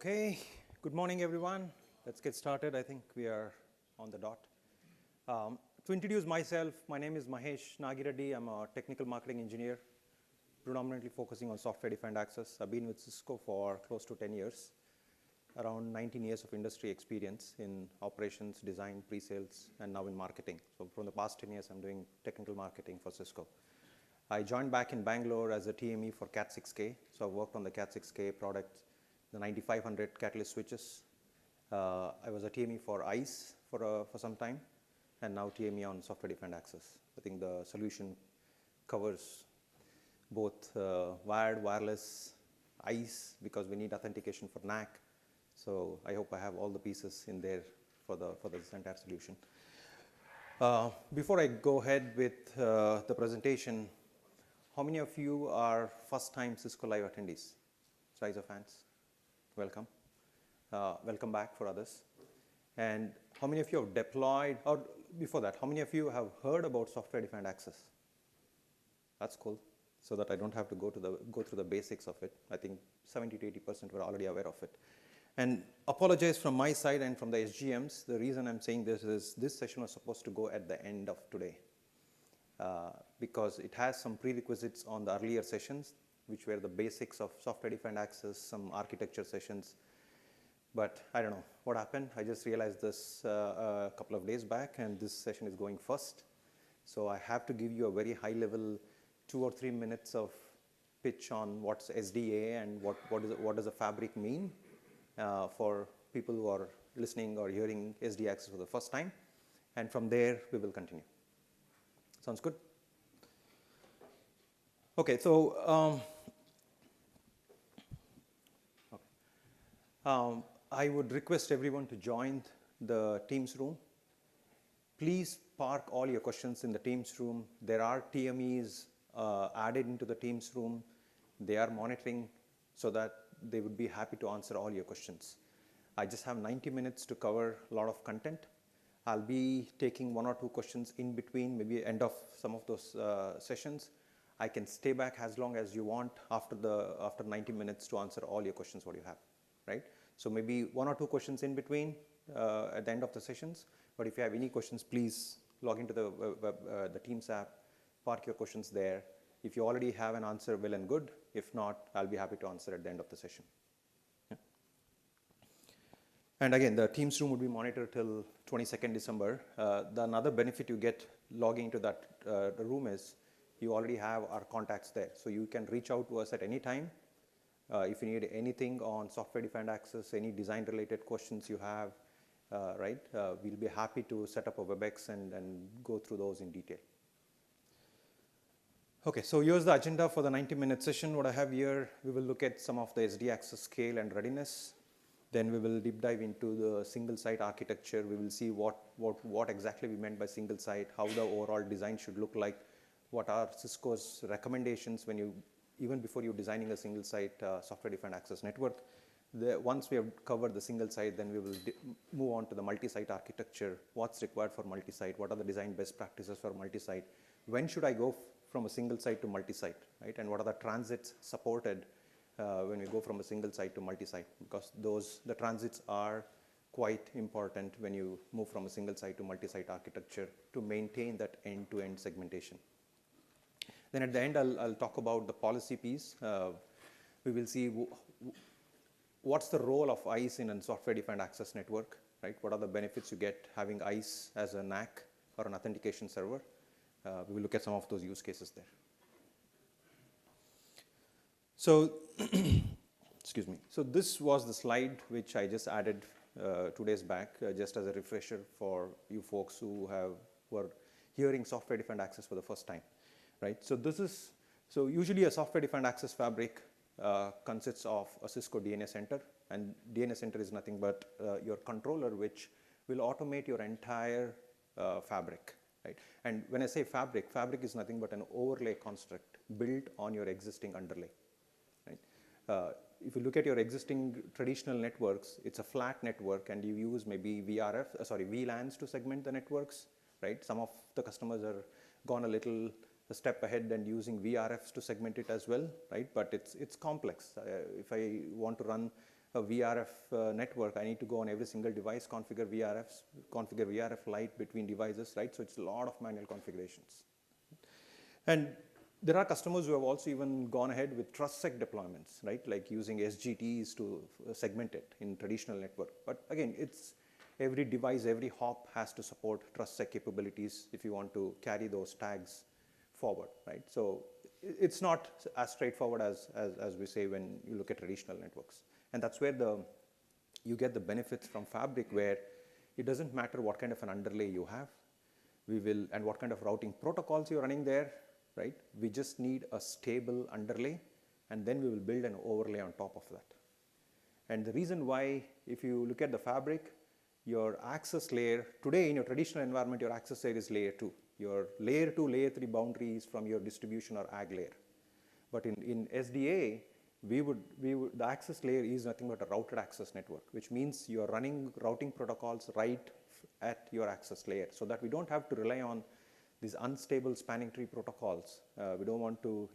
Okay, good morning everyone. Let's get started. I think we are on the dot. To introduce myself, my name is Mahesh Nagireddy. I'm a technical marketing engineer, predominantly focusing on software-defined access. I've been with Cisco for close to 10 years, around 19 years of industry experience in operations, design, pre-sales, and now in marketing. So from the past 10 years, I'm doing technical marketing for Cisco. I joined back in Bangalore as a TME for Cat6K. So I worked on the Cat6K products, the 9500 Catalyst switches. I was a TME for ICE for some time, and now TME on software-defined access. I think the solution covers both wired, wireless, ICE, because we need authentication for NAC. So I hope I have all the pieces in there for this entire solution. Before I go ahead with the presentation, how many of you are first-time Cisco Live attendees? Raise of hands. Welcome. Welcome back for others. And how many of you have deployed, or before that, how many of you have heard about software-defined access? That's cool, so that I don't have to go through the basics of it. I think 70 to 80% were already aware of it. And apologize from my side and from the SGMs. The reason I'm saying this is this session was supposed to go at the end of today because it has some prerequisites on the earlier sessions, which were the basics of software-defined access, some architecture sessions. But I don't know what happened. I just realized this a couple of days back, and this session is going first. So I have to give you a very high-level 2 or 3 minutes of pitch on what's SDA and what does a fabric mean for people who are listening or hearing SDA access for the first time. And from there, we will continue. Sounds good? Okay, so I would request everyone to join the Teams room. Please park all your questions in the Teams room. There are TMEs added into the Teams room. They are monitoring so that they would be happy to answer all your questions. I just have 90 minutes to cover a lot of content. I'll be taking 1 or 2 questions in between, maybe end of some of those sessions. I can stay back as long as you want after 90 minutes to answer all your questions what you have, right? So maybe 1 or 2 questions in between at the end of the sessions. But if you have any questions, please log into the Teams app, park your questions there. If you already have an answer, well and good. If not, I'll be happy to answer at the end of the session. Yeah. And again, the Teams room would be monitored till 22nd December. The another benefit you get logging into that room is you already have our contacts there. So you can reach out to us at any time. If you need anything on software-defined access, any design-related questions you have, right, we'll be happy to set up a WebEx and go through those in detail. Okay, so here's the agenda for the 90-minute session. What I have here, we will look at some of the SD access scale and readiness. Then we will deep dive into the single-site architecture. We will see what exactly we meant by single-site, how the overall design should look like, what are Cisco's recommendations when you even before you're designing a single-site software-defined access network. Once we have covered the single-site, then we will move on to the multi-site architecture. What's required for multi-site? What are the design best practices for multi-site? When should I go from a single-site to multi-site, right? And what are the transits supported when we go from a single-site to multi-site? Because the transits are quite important when you move from a single-site to multi-site architecture to maintain that end-to-end segmentation. Then at the end, I'll talk about the policy piece. We will see what's the role of ICE in a software-defined access network, right? What are the benefits you get having ICE as a NAC or an authentication server? We will look at some of those use cases there. So, excuse me. So this was the slide which I just added 2 days back, just as a refresher for you folks who are hearing software-defined access for the first time. Right, so usually a software-defined access fabric consists of a Cisco DNS center, and DNS center is nothing but your controller, which will automate your entire fabric, right? And when I say fabric is nothing but an overlay construct built on your existing underlay, right? If you look at your existing traditional networks, it's a flat network, and you use maybe VLANs to segment the networks, right? Some of the customers are gone a step ahead and using VRFs to segment it as well, right? But it's complex. If I want to run a VRF network, I need to go on every single device, configure VRF light between devices, right? So it's a lot of manual configurations. And there are customers who have also even gone ahead with TrustSec deployments, right? Like using SGTs to segment it in traditional network. But again, it's every device, every hop has to support TrustSec capabilities if you want to carry those tags forward, right? So it's not as straightforward as we say when you look at traditional networks. And that's where you get the benefits from Fabric, where it doesn't matter what kind of an underlay you have, and what kind of routing protocols you're running there, right? We just need a stable underlay, and then we will build an overlay on top of that. And the reason why, if you look at the Fabric, your access layer, today in your traditional environment, your access layer is layer 2. Your layer 2, layer 3 boundaries from your distribution or ag layer. But in SDA, the access layer is nothing but a routed access network, which means you are running routing protocols right at your access layer, so that we don't have to rely on these unstable spanning tree protocols. We don't want to,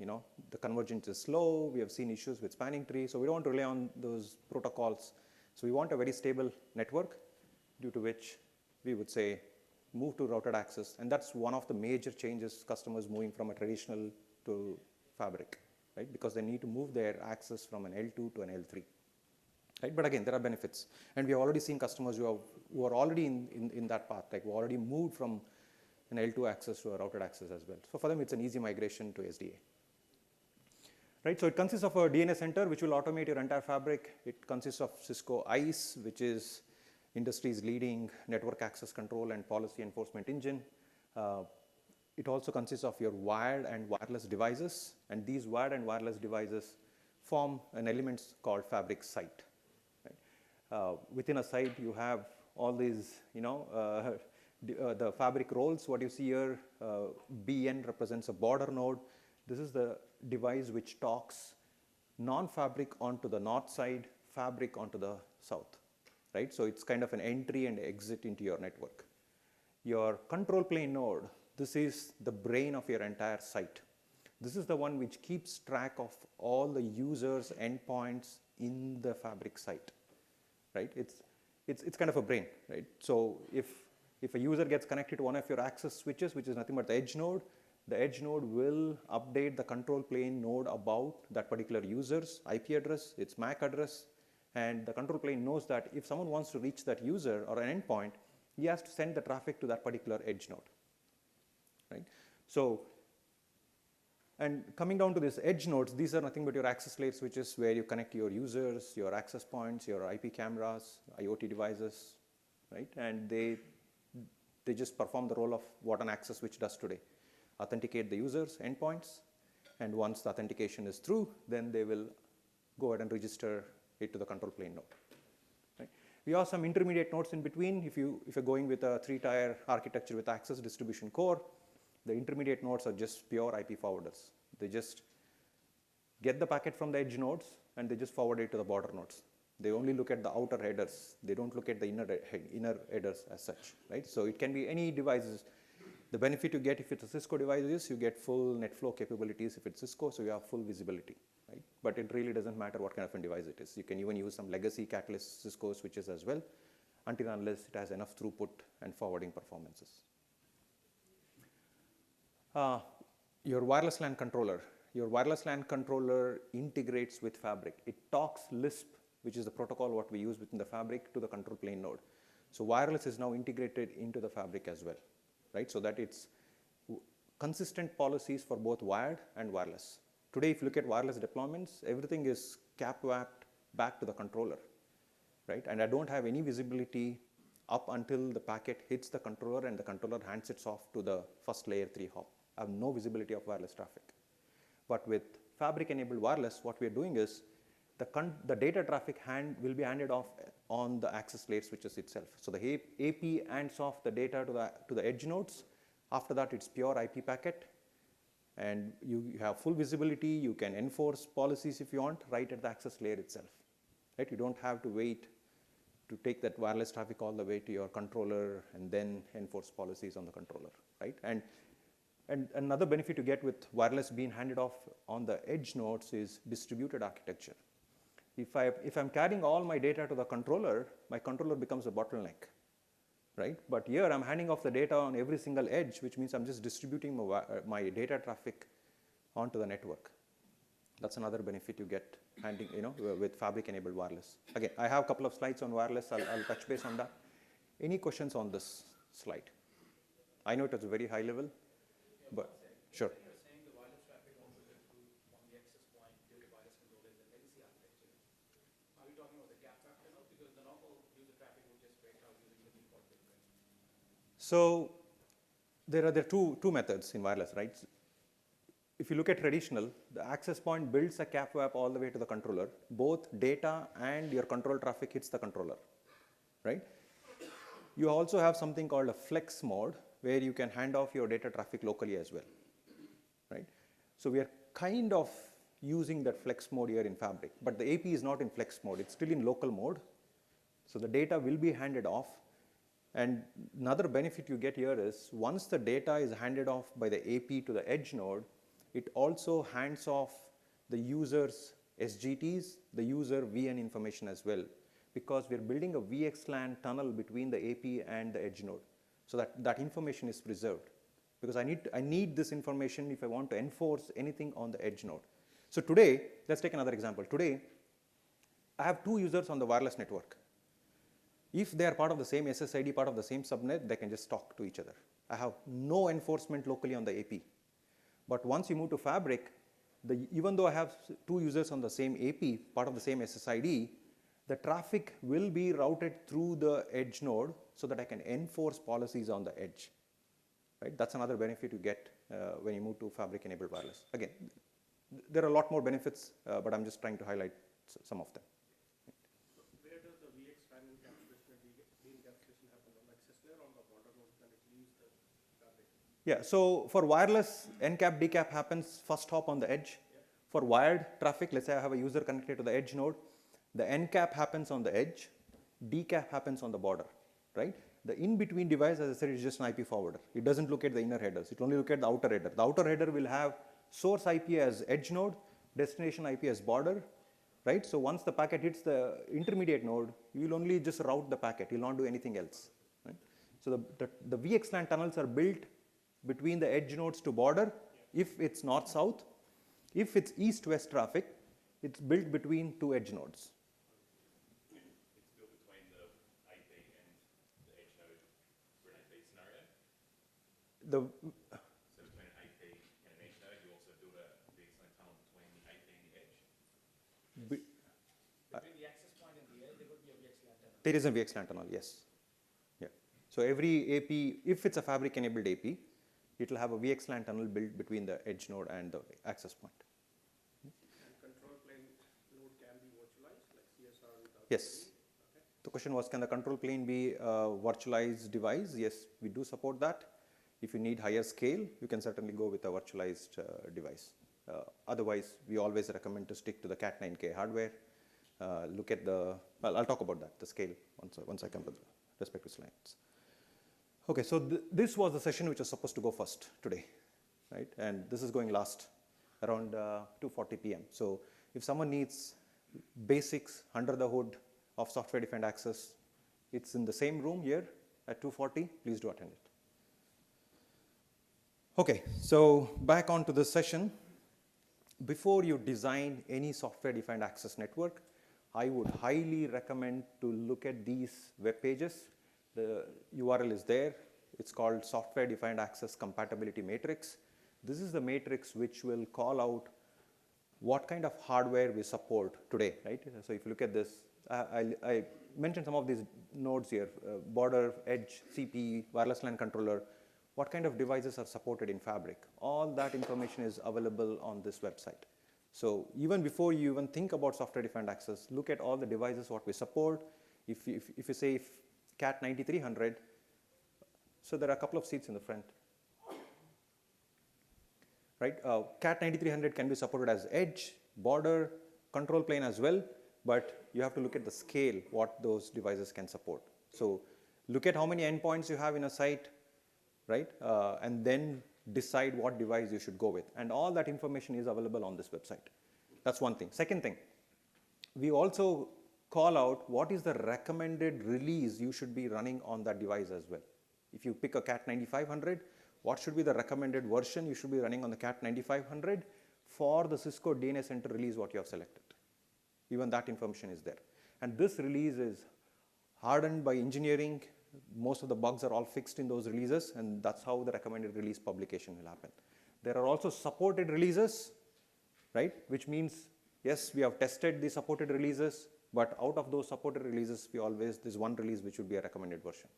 the convergence is slow. We have seen issues with spanning tree, so we don't want to rely on those protocols. So we want a very stable network, due to which we would say move to routed access. And that's one of the major changes, customers moving from a traditional to Fabric, right? Because they need to move their access from an L2 to an L3, right? But again, there are benefits. And we have already seen customers who are already in that path, like who already moved from an L2 access to a routed access as well. So for them, it's an easy migration to SDA. Right, so it consists of a DNS center, which will automate your entire Fabric. It consists of Cisco ICE, which is industry's leading network access control and policy enforcement engine. It also consists of your wired and wireless devices, and these wired and wireless devices form an element called Fabric site. Right? Within a site, you have all these, the Fabric roles. What you see here, BN represents a border node. This is the device which talks non-Fabric onto the north side, Fabric onto the south. Right? So it's kind of an entry and exit into your network. Your control plane node, this is the brain of your entire site. This is the one which keeps track of all the users' endpoints in the Fabric site. Right? It's kind of a brain. Right? So if a user gets connected to one of your access switches, which is nothing but the edge node will update the control plane node about that particular user's IP address, its MAC address, and the control plane knows that if someone wants to reach that user or an endpoint, he has to send the traffic to that particular edge node, right? So, and coming down to these edge nodes, these are nothing but your access layer switches where you connect your users, your access points, your IP cameras, IoT devices, right? And they just perform the role of what an access switch does today. Authenticate the user's endpoints, and once the authentication is through, then they will go ahead and register it to the control plane node. Right? We have some intermediate nodes in between. If you're going with a 3-tier architecture with access distribution core, the intermediate nodes are just pure IP forwarders. They just get the packet from the edge nodes and they just forward it to the border nodes. They only look at the outer headers. They don't look at the inner headers as such, right? So it can be any devices. The benefit you get if it's a Cisco device is you get full NetFlow capabilities if it's Cisco, so you have full visibility, right? But it really doesn't matter what kind of a device it is. You can even use some legacy Catalyst Cisco switches as well, until unless it has enough throughput and forwarding performances. Your wireless LAN controller. Your wireless LAN controller integrates with Fabric. It talks Lisp, which is the protocol what we use within the Fabric, to the control plane node. So wireless is now integrated into the Fabric as well, right? So that it's consistent policies for both wired and wireless. Today, if you look at wireless deployments, everything is cap-wrapped back to the controller, right? And I don't have any visibility up until the packet hits the controller and the controller hands it off to the first layer 3 hop. I have no visibility of wireless traffic. But with Fabric-enabled wireless, what we are doing is the data traffic will be handed off on the access layer switches itself. So the AP hands off the data to the edge nodes. After that, it's pure IP packet. And you have full visibility. You can enforce policies if you want right at the access layer itself. Right? You don't have to wait to take that wireless traffic all the way to your controller and then enforce policies on the controller. Right? And another benefit you get with wireless being handed off on the edge nodes is distributed architecture. If I'm carrying all my data to the controller, my controller becomes a bottleneck, right? But here I'm handing off the data on every single edge, which means I'm just distributing my data traffic onto the network. That's another benefit you get with fabric-enabled wireless. Again, I have a couple of slides on wireless. I'll touch base on that. Any questions on this slide? I know it is a very high level, but sure. When you're saying the wireless traffic won't filter through on the access point due to wireless control in the legacy architecture, are we talking about the gap wrap tunnel? Because the normal user traffic would just break out using the default gateway. So there are two methods in wireless, right? If you look at traditional, the access point builds a cap wrap all the way to the controller. Both data and your control traffic hits the controller, right? You also have something called a flex mode, where you can hand off your data traffic locally as well, right? So we are kind of using that flex mode here in Fabric, but the AP is not in flex mode. It's still in local mode. So the data will be handed off. And another benefit you get here is once the data is handed off by the AP to the edge node, it also hands off the user's SGTs, the user VN information as well, because we're building a VXLAN tunnel between the AP and the edge node, so that information is preserved. Because I need this information if I want to enforce anything on the edge node. So today, let's take another example. Today, I have two users on the wireless network. If they are part of the same SSID, part of the same subnet, they can just talk to each other. I have no enforcement locally on the AP. But once you move to Fabric, even though I have two users on the same AP, part of the same SSID, the traffic will be routed through the edge node so that I can enforce policies on the edge. Right? That's another benefit you get when you move to Fabric-enabled wireless. Again, there are a lot more benefits, but I'm just trying to highlight some of them. So where does the VXLAN encapsulation and de-encapsulation happen? On the access layer or on the border node when it leaves the Fabric? Yeah, so for wireless, encap, decap happens first hop on the edge. Yeah. For wired traffic, let's say I have a user connected to the edge node, the encap happens on the edge, decap happens on the border, right? The in-between device, as I said, is just an IP forwarder. It doesn't look at the inner headers. It only look at the outer header. The outer header will have source IP as edge node, destination IP as border, right? So once the packet hits the intermediate node, you will only just route the packet. You will not do anything else, right? So the VXLAN tunnels are built between the edge nodes to border. If it's north-south, if it's east-west traffic, it's built between two edge nodes. It's built between the AP and the edge node for an AP scenario? So between an AP and an edge node, you also build a VXLAN tunnel between the AP and the edge? Between the access point and the edge, there would be a VXLAN tunnel. There is a VXLAN tunnel, yes. Yeah. So every AP, if it's a Fabric-enabled AP, it will have a VXLAN tunnel built between the edge node and the access point. And control plane node can be virtualized, like CSR without Yes. Okay. The question was, can the control plane be a virtualized device? Yes, we do support that. If you need higher scale, you can certainly go with a virtualized device. Otherwise, we always recommend to stick to the Cat9K hardware. Look at the, well, I'll talk about that, the scale, once I come to the respective slides. Okay, so this was the session which was supposed to go first today, right? And this is going last around 2:40 p.m. So if someone needs basics under the hood of software-defined access, it's in the same room here at 2:40. Please do attend it. Okay, so back onto this session. Before you design any software-defined access network, I would highly recommend to look at these web pages. The URL is there. It's called Software Defined Access Compatibility Matrix. This is the matrix which will call out what kind of hardware we support today, right? So if you look at this, I mentioned some of these nodes here, border, edge, CPE, wireless LAN controller. What kind of devices are supported in Fabric? All that information is available on this website. So even before you even think about software defined access, look at all the devices what we support. If you say Cat 9300, so there are a couple of seats in the front, right? Cat 9300 can be supported as edge, border, control plane as well, but you have to look at the scale, what those devices can support. So look at how many endpoints you have in a site, right? And then decide what device you should go with. And all that information is available on this website. That's one thing. Second thing, we also call out what is the recommended release you should be running on that device as well. If you pick a Cat 9500, what should be the recommended version you should be running on the Cat 9500 for the Cisco DNS Center release what you have selected. Even that information is there. And this release is hardened by engineering. Most of the bugs are all fixed in those releases, and that's how the recommended release publication will happen. There are also supported releases, right? Which means, yes, we have tested the supported releases, but out of those supported releases, there's one release which would be a recommended version.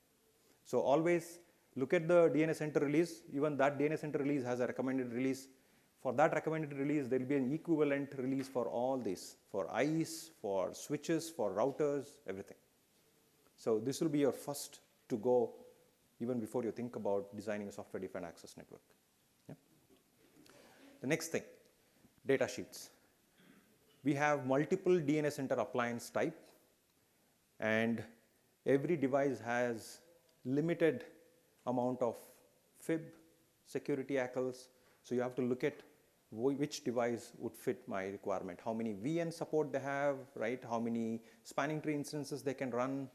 So always look at the DNS Center release. Even that DNS Center release has a recommended release. For that recommended release, there will be an equivalent release for all these, for ICE, for switches, for routers, everything. So this will be your first to go even before you think about designing a software-defined access network. Yeah? The next thing, data sheets. We have multiple DNS Center appliance type, and every device has limited amount of fib, security ACLs. So you have to look at which device would fit my requirement. How many VN support they have, right? How many spanning tree instances they can run,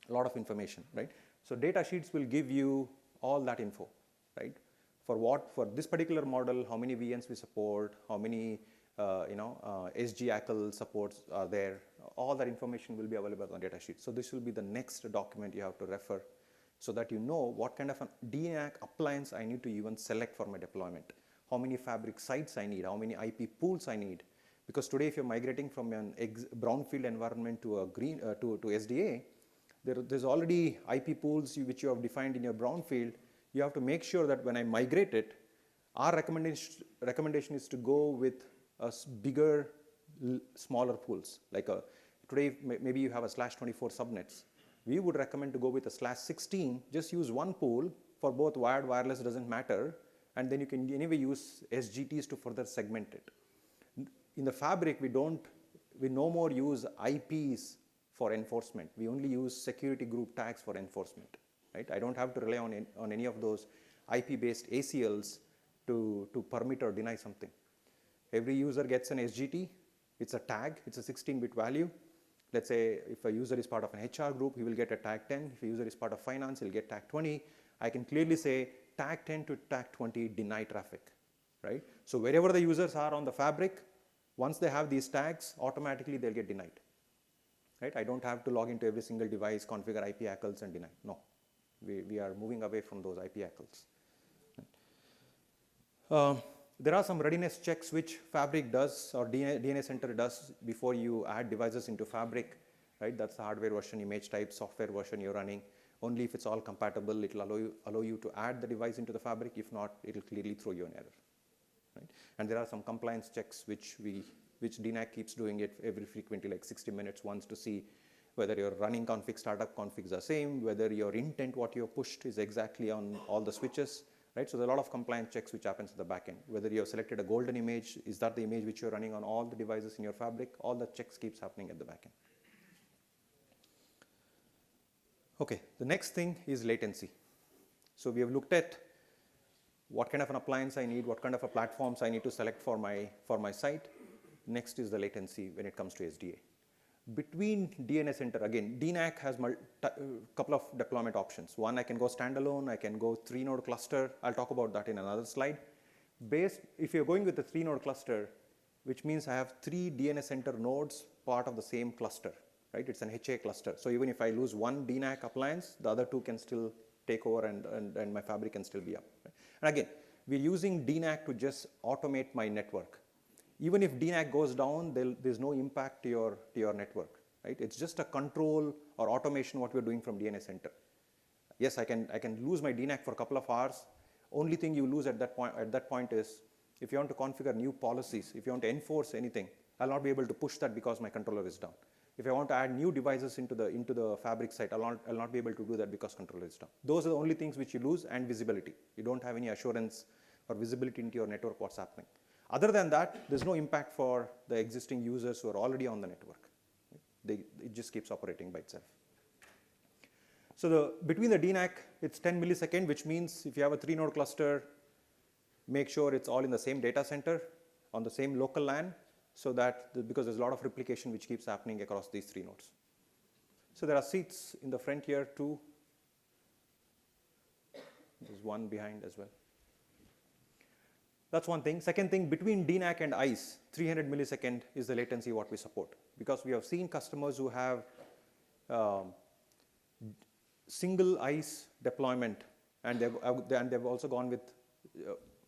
a lot of information, right? So data sheets will give you all that info, right? For this particular model, how many VNs we support, how many SG ACL supports are there, all that information will be available on the data sheet. So this will be the next document you have to refer so that you know what kind of an DNAC appliance I need to even select for my deployment. How many fabric sites I need, how many IP pools I need. Because today if you're migrating from an brownfield environment to a to SDA, there's already IP pools which you have defined in your brownfield. You have to make sure that when I migrate it, our recommendation is to go with bigger, smaller pools. Like today, maybe you have a /24 subnets. We would recommend to go with a /16. Just use one pool for both wired, wireless, doesn't matter. And then you can anyway use SGTs to further segment it. In the fabric, we no more use IPs for enforcement. We only use security group tags for enforcement, right? I don't have to rely on any of those IP-based ACLs to permit or deny something. Every user gets an SGT. It's a tag. It's a 16-bit value. Let's say if a user is part of an HR group, he will get a tag 10. If a user is part of finance, he'll get tag 20. I can clearly say tag 10 to tag 20 deny traffic, right? So wherever the users are on the fabric, once they have these tags, automatically they'll get denied, right? I don't have to log into every single device, configure IP ACLs and deny. No, we are moving away from those IP ACLs. There are some readiness checks which Fabric does or DNS Center does before you add devices into Fabric, right? That's the hardware version, image type, software version you're running. Only if it's all compatible, it will allow you to add the device into the Fabric. If not, it will clearly throw you an error, right? And there are some compliance checks which DNAC keeps doing it every frequently, like 60 minutes once, to see whether your running config, startup configs are same, whether your intent, what you have pushed is exactly on all the switches, right? So there are a lot of compliance checks which happens at the back end. Whether you have selected a golden image, is that the image which you're running on all the devices in your Fabric? All the checks keeps happening at the back end. Okay, the next thing is latency. So we have looked at what kind of an appliance I need, what kind of a platforms I need to select for my site. Next is the latency when it comes to SDA. Between DNS Center, again, DNAC has a couple of deployment options. One, I can go standalone, I can go 3-node cluster. I'll talk about that in another slide. If you're going with a 3-node cluster, which means I have 3 DNS Center nodes part of the same cluster, right? It's an HA cluster. So even if I lose one DNAC appliance, the other 2 can still take over and my Fabric can still be up. Right? And again, we're using DNAC to just automate my network. Even if DNAC goes down, there's no impact to your network, right? It's just a control or automation what we're doing from DNS Center. Yes, I can lose my DNAC for a couple of hours. Only thing you lose at that point is if you want to configure new policies, if you want to enforce anything, I'll not be able to push that because my controller is down. If I want to add new devices into the Fabric site, I'll not be able to do that because controller is down. Those are the only things which you lose, and visibility. You don't have any assurance or visibility into your network what's happening. Other than that, there's no impact for the existing users who are already on the network. It just keeps operating by itself. So between the DNAC, it's 10 millisecond, which means if you have a 3-node cluster, make sure it's all in the same data center on the same local LAN. so that, because there's a lot of replication which keeps happening across these 3 nodes. So there are seats in the front here, 2. There's 1 behind as well. That's one thing. Second thing, between DNAC and ICE, 300 millisecond is the latency what we support. Because we have seen customers who have single ICE deployment, and they've also gone with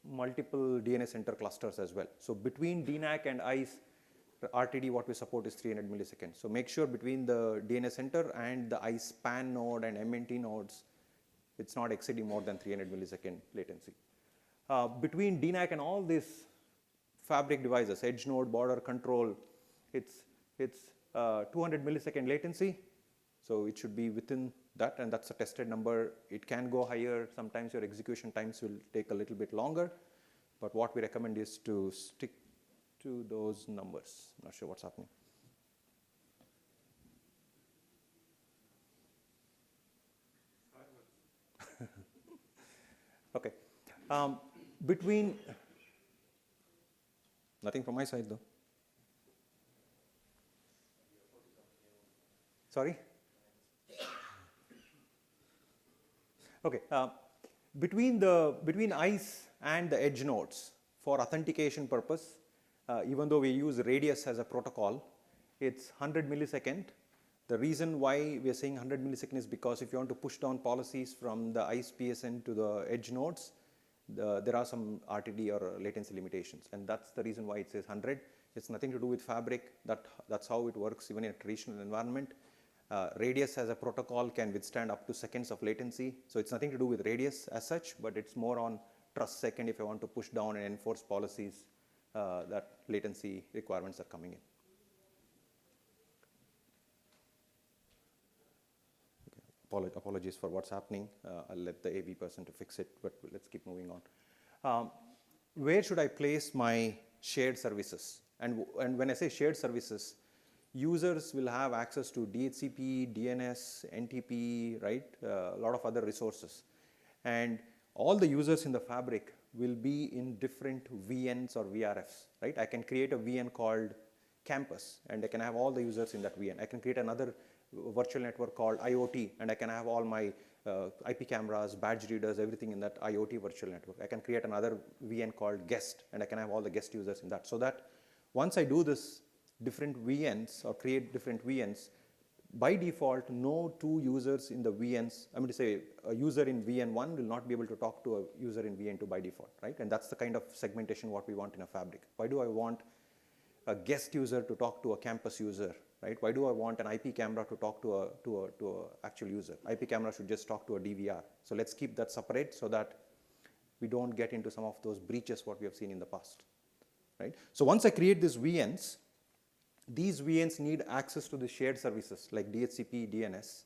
multiple DNA center clusters as well. So between DNAC and ICE, RTD what we support is 300 milliseconds. So make sure between the DNA center and the ICE span node and MNT nodes, it's not exceeding more than 300 millisecond latency. Between DNAC and all these fabric devices, edge node, border control, it's 200 millisecond latency. So it should be within that, and that's a tested number. It can go higher. Sometimes your execution times will take a little bit longer. But what we recommend is to stick to those numbers. Not sure what's happening. Okay. Between, nothing from my side though. Sorry? Okay. Between ICE and the edge nodes, for authentication purpose, even though we use radius as a protocol, it's 100 millisecond. The reason why we are saying 100 millisecond is because if you want to push down policies from the ICE PSN to the edge nodes, there are some RTD or latency limitations, and that's the reason why it says 100. It's nothing to do with fabric. That's how it works even in a traditional environment. Radius as a protocol can withstand up to seconds of latency. So it's nothing to do with radius as such, but it's more on trust second if you want to push down and enforce policies that latency requirements are coming in. Okay. Apologies for what's happening. I'll let the AV person to fix it, but let's keep moving on. Where should I place my shared services? And when I say shared services, users will have access to DHCP, DNS, NTP, right? A lot of other resources. And all the users in the fabric will be in different VNs or VRFs, right? I can create a VN called campus, and I can have all the users in that VN. I can create another virtual network called IoT, and I can have all my IP cameras, badge readers, everything in that IoT virtual network. I can create another VN called guest, and I can have all the guest users in that. So that once I do this different VNs or create different VNs, by default, no 2 users in the VNs, I'm going to say a user in VN1 will not be able to talk to a user in VN2 by default, right? And that's the kind of segmentation what we want in a fabric. Why do I want a guest user to talk to a campus user, right? Why do I want an IP camera to talk to a actual user? IP camera should just talk to a DVR. So let's keep that separate so that we don't get into some of those breaches what we have seen in the past, right? So once I create these VNs, these VNs need access to the shared services like DHCP, DNS,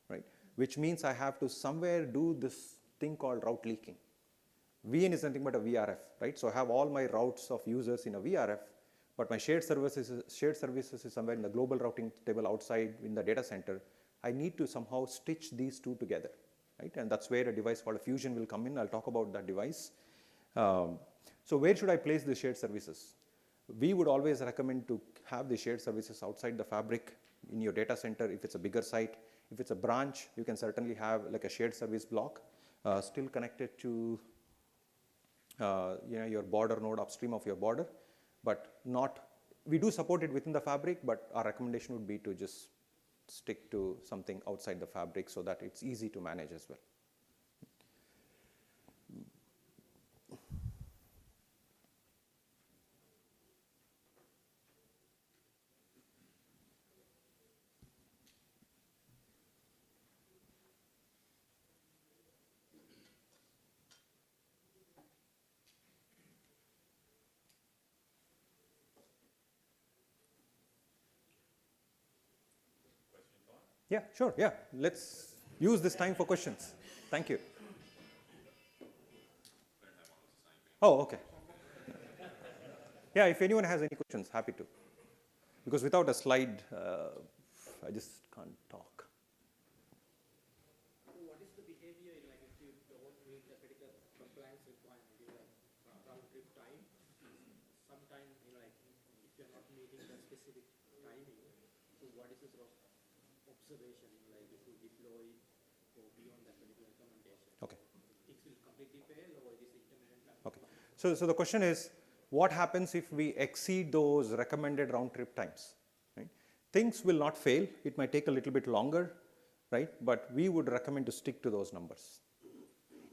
right? Which means I have to somewhere do this thing called route leaking. VN is nothing but a VRF, right? So I have all my routes of users in a VRF, but my shared services is somewhere in the global routing table outside in the data center. I need to somehow stitch these 2 together, right? And that's where a device called a Fusion will come in. I'll talk about that device. So where should I place the shared services? We would always recommend to have the shared services outside the fabric in your data center if it's a bigger site. If it's a branch, you can certainly have like a shared service block still connected to your border node upstream of your border, but not, we do support it within the fabric, but our recommendation would be to just stick to something outside the fabric so that it's easy to manage as well. Yeah, sure. Yeah, let's use this time for questions. Thank you. Oh, okay. Yeah, if anyone has any questions, happy to. Because without a slide, I just can't talk. What is the behavior like if you don't meet the particular compliance requirement, round trip time? Sometimes, like if you're not meeting the specific timing, so what is the sort of observation, like if you deploy or beyond that particular recommendation? Okay. Things will completely fail or it is intermittent time? Okay. So the question is, what happens if we exceed those recommended round trip times? Right? Things will not fail. It might take a little bit longer, right? But we would recommend to stick to those numbers.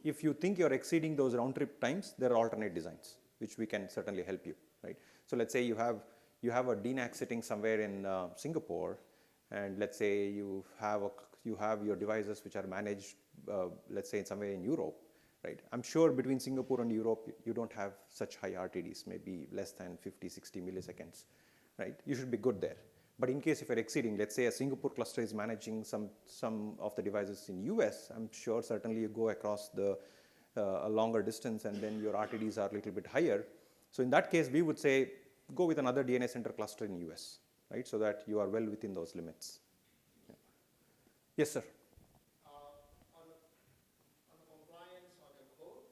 If you think you're exceeding those round trip times, there are alternate designs, which we can certainly help you, right? So let's say you have a DNAC sitting somewhere in Singapore, and let's say you have your devices which are managed, let's say somewhere in Europe, right? I'm sure between Singapore and Europe, you don't have such high RTDs, maybe less than 50, 60 milliseconds, right? You should be good there. But in case if you're exceeding, let's say a Singapore cluster is managing some of the devices in US, I'm sure certainly you go across a longer distance and then your RTDs are a little bit higher. So in that case, we would say go with another DNA center cluster in US, right? So that you are well within those limits. Yeah. Yes, sir. On the compliance on the code,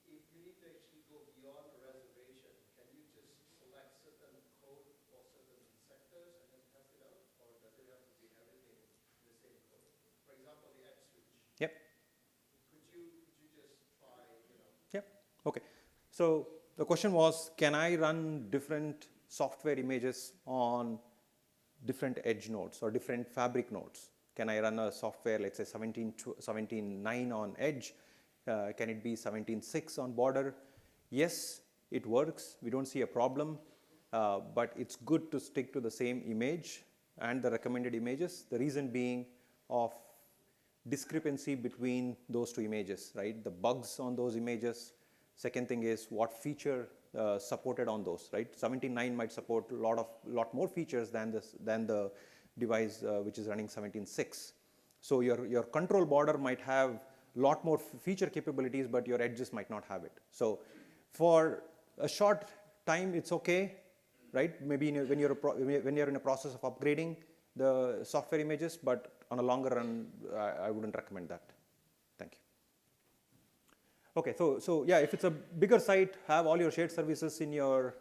if you need to actually go beyond the reservation, can you just select certain code for certain sectors and then test it out? Or does it have to be everything in the same code? For example, the edge switch. Yep. Could you just try, Yep. Okay. So the question was, can I run different software images on different edge nodes or different fabric nodes? Can I run a software, let's say 17.9 on edge? Can it be 17.6 on border? Yes, it works. We don't see a problem, but it's good to stick to the same image and the recommended images. The reason being of discrepancy between those two images, right? The bugs on those images. Second thing is what feature supported on those, right? 17.9 might support a lot more features than the device which is running 17.6. So your control border might have a lot more feature capabilities, but your edges might not have it. So for a short time, it's okay, right? Maybe when you're in a process of upgrading the software images, but on a longer run, I wouldn't recommend that. Thank you. Okay, so yeah, if it's a bigger site, have all your shared services in your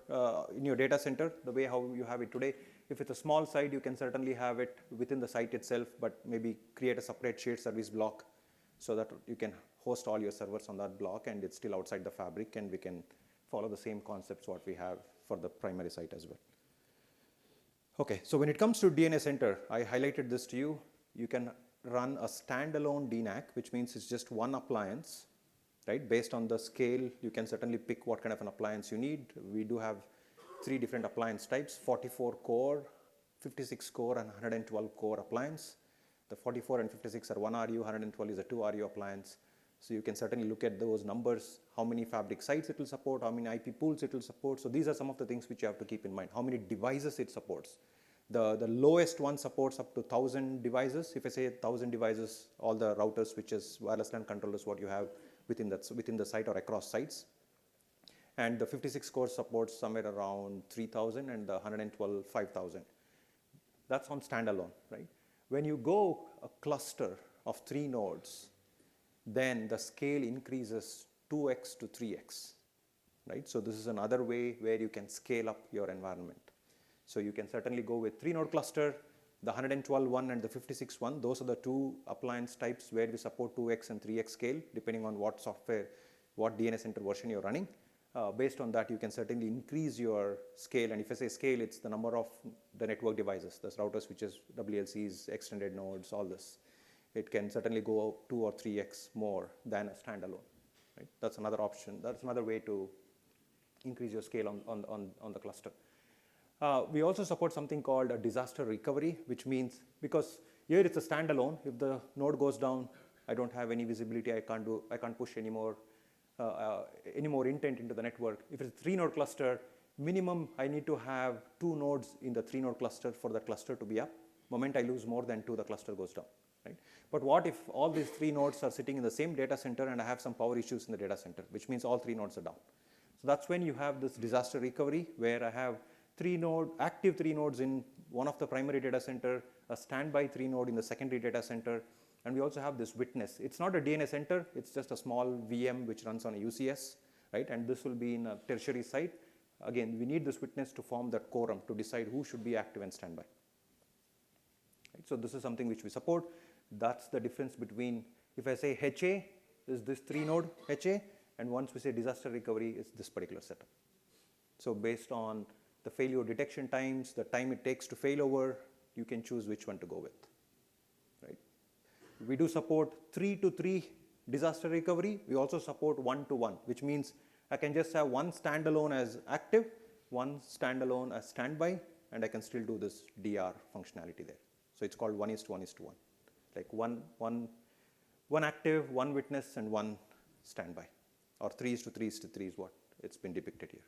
data center, the way how you have it today. If it's a small site, you can certainly have it within the site itself, but maybe create a separate shared service block so that you can host all your servers on that block and it's still outside the fabric, and we can follow the same concepts what we have for the primary site as well. Okay, so when it comes to DNA center, I highlighted this to you. You can run a standalone DNAC, which means it's just one appliance, right? Based on the scale, you can certainly pick what kind of an appliance you need. We do have 3 different appliance types: 44 core, 56 core, and 112 core appliance. The 44 and 56 are 1 RU, 112 is a 2 RU appliance. So you can certainly look at those numbers, how many fabric sites it will support, how many IP pools it will support. So these are some of the things which you have to keep in mind. How many devices it supports. The lowest one supports up to 1,000 devices. If I say 1,000 devices, all the routers, switches, wireless LAN controllers, what you have within the site or across sites. And the 56 core supports somewhere around 3,000 and the 112, 5,000. That's on standalone, right? When you go a cluster of 3 nodes, then the scale increases 2x to 3x, right? So this is another way where you can scale up your environment. So you can certainly go with 3-node cluster, the 112 one and the 56 one. Those are the 2 appliance types where we support 2x and 3x scale, depending on what software, what DNA center version you're running. Based on that, you can certainly increase your scale. And if I say scale, it's the number of the network devices, the routers, switches, WLCs, extended nodes, all this. It can certainly go 2 or 3x more than a standalone, right? That's another option. That's another way to increase your scale on the cluster. We also support something called a disaster recovery, which means, because here it's a standalone, if the node goes down, I don't have any visibility, I can't push any more intent into the network. If it's a 3-node cluster, minimum I need to have 2 nodes in the 3-node cluster for the cluster to be up. Moment I lose more than 2, the cluster goes down, right? But what if all these 3 nodes are sitting in the same data center and I have some power issues in the data center, which means all 3 nodes are down. So that's when you have this disaster recovery, where I have active 3 nodes in one of the primary data center, a standby 3 node in the secondary data center, and we also have this witness. It's not a DNA center, it's just a small VM which runs on a UCS, right? And this will be in a tertiary site. again, we need this witness to form that quorum to decide who should be active and standby. Right? So this is something which we support. That's the difference between, if I say HA is this 3-node HA, and once we say disaster recovery, it's this particular setup. So based on the failure detection times, the time it takes to fail over, you can choose which one to go with. Right? We do support 3-to-3 disaster recovery. We also support 1-to-1, which means I can just have one standalone as active, one standalone as standby, and I can still do this DR functionality there. So it's called 1:1:1. Like one active, one witness, and one standby. Or 3:3:3 is what it's been depicted here.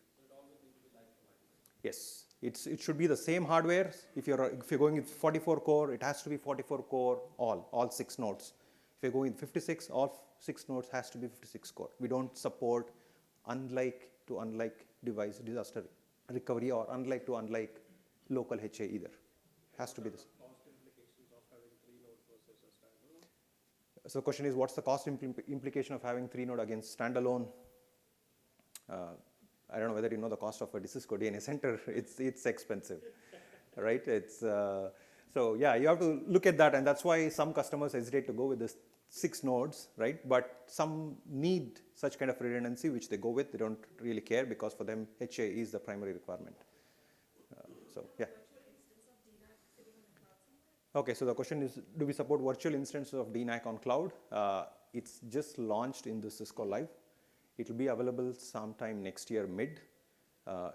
Yes, it should be the same hardware. If you're going with 44 core, it has to be 44 core, all 6 nodes. If you're going with 56, all 6 nodes has to be 56 core. We don't support unlike to unlike device disaster recovery or unlike to unlike local HA either. Has to be this. Cost implications of having 3 nodes versus a standalone? So the question is, what's the cost implication of having 3 node against standalone? I don't know whether you know the cost of a Cisco DNA center. It's expensive, right? So yeah, you have to look at that, and that's why some customers hesitate to go with this 6 nodes, right? But some need such kind of redundancy, which they go with. They don't really care because for them HA is the primary requirement. So yeah. Okay, so the question is, do we support virtual instances of DNAC on cloud? It's just launched in the Cisco Live. It will be available sometime next year mid.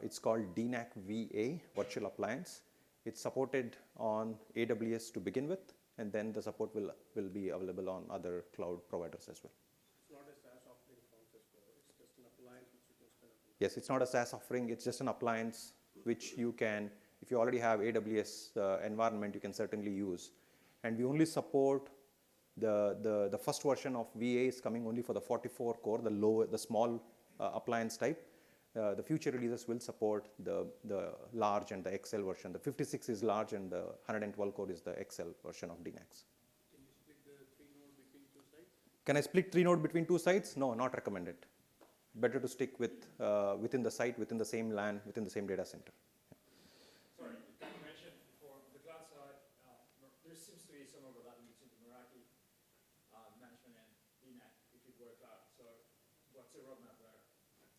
It's called DNAC VA, Virtual Appliance. It's supported on AWS to begin with, and then the support will be available on other cloud providers as well. It's not a SaaS offering from Cisco, it's just an appliance which you can spin up. Yes, it's not a SaaS offering, it's just an appliance which you can, if you already have AWS environment, you can certainly use. And we only support the first version of VA is coming only for the 44 core, the small appliance type. The future releases will support the large and the XL version. The 56 is large and the 112 core is the XL version of DNACs. Can you split the 3 node between 2 sites? Can I split 3 node between 2 sites? No, not recommended. Better to stick with within the site, within the same LAN, within the same data center. Sorry, you mentioned for the cloud side, there seems to be some overlap between the Meraki management and DNAC if you were cloud. So what's the roadmap there?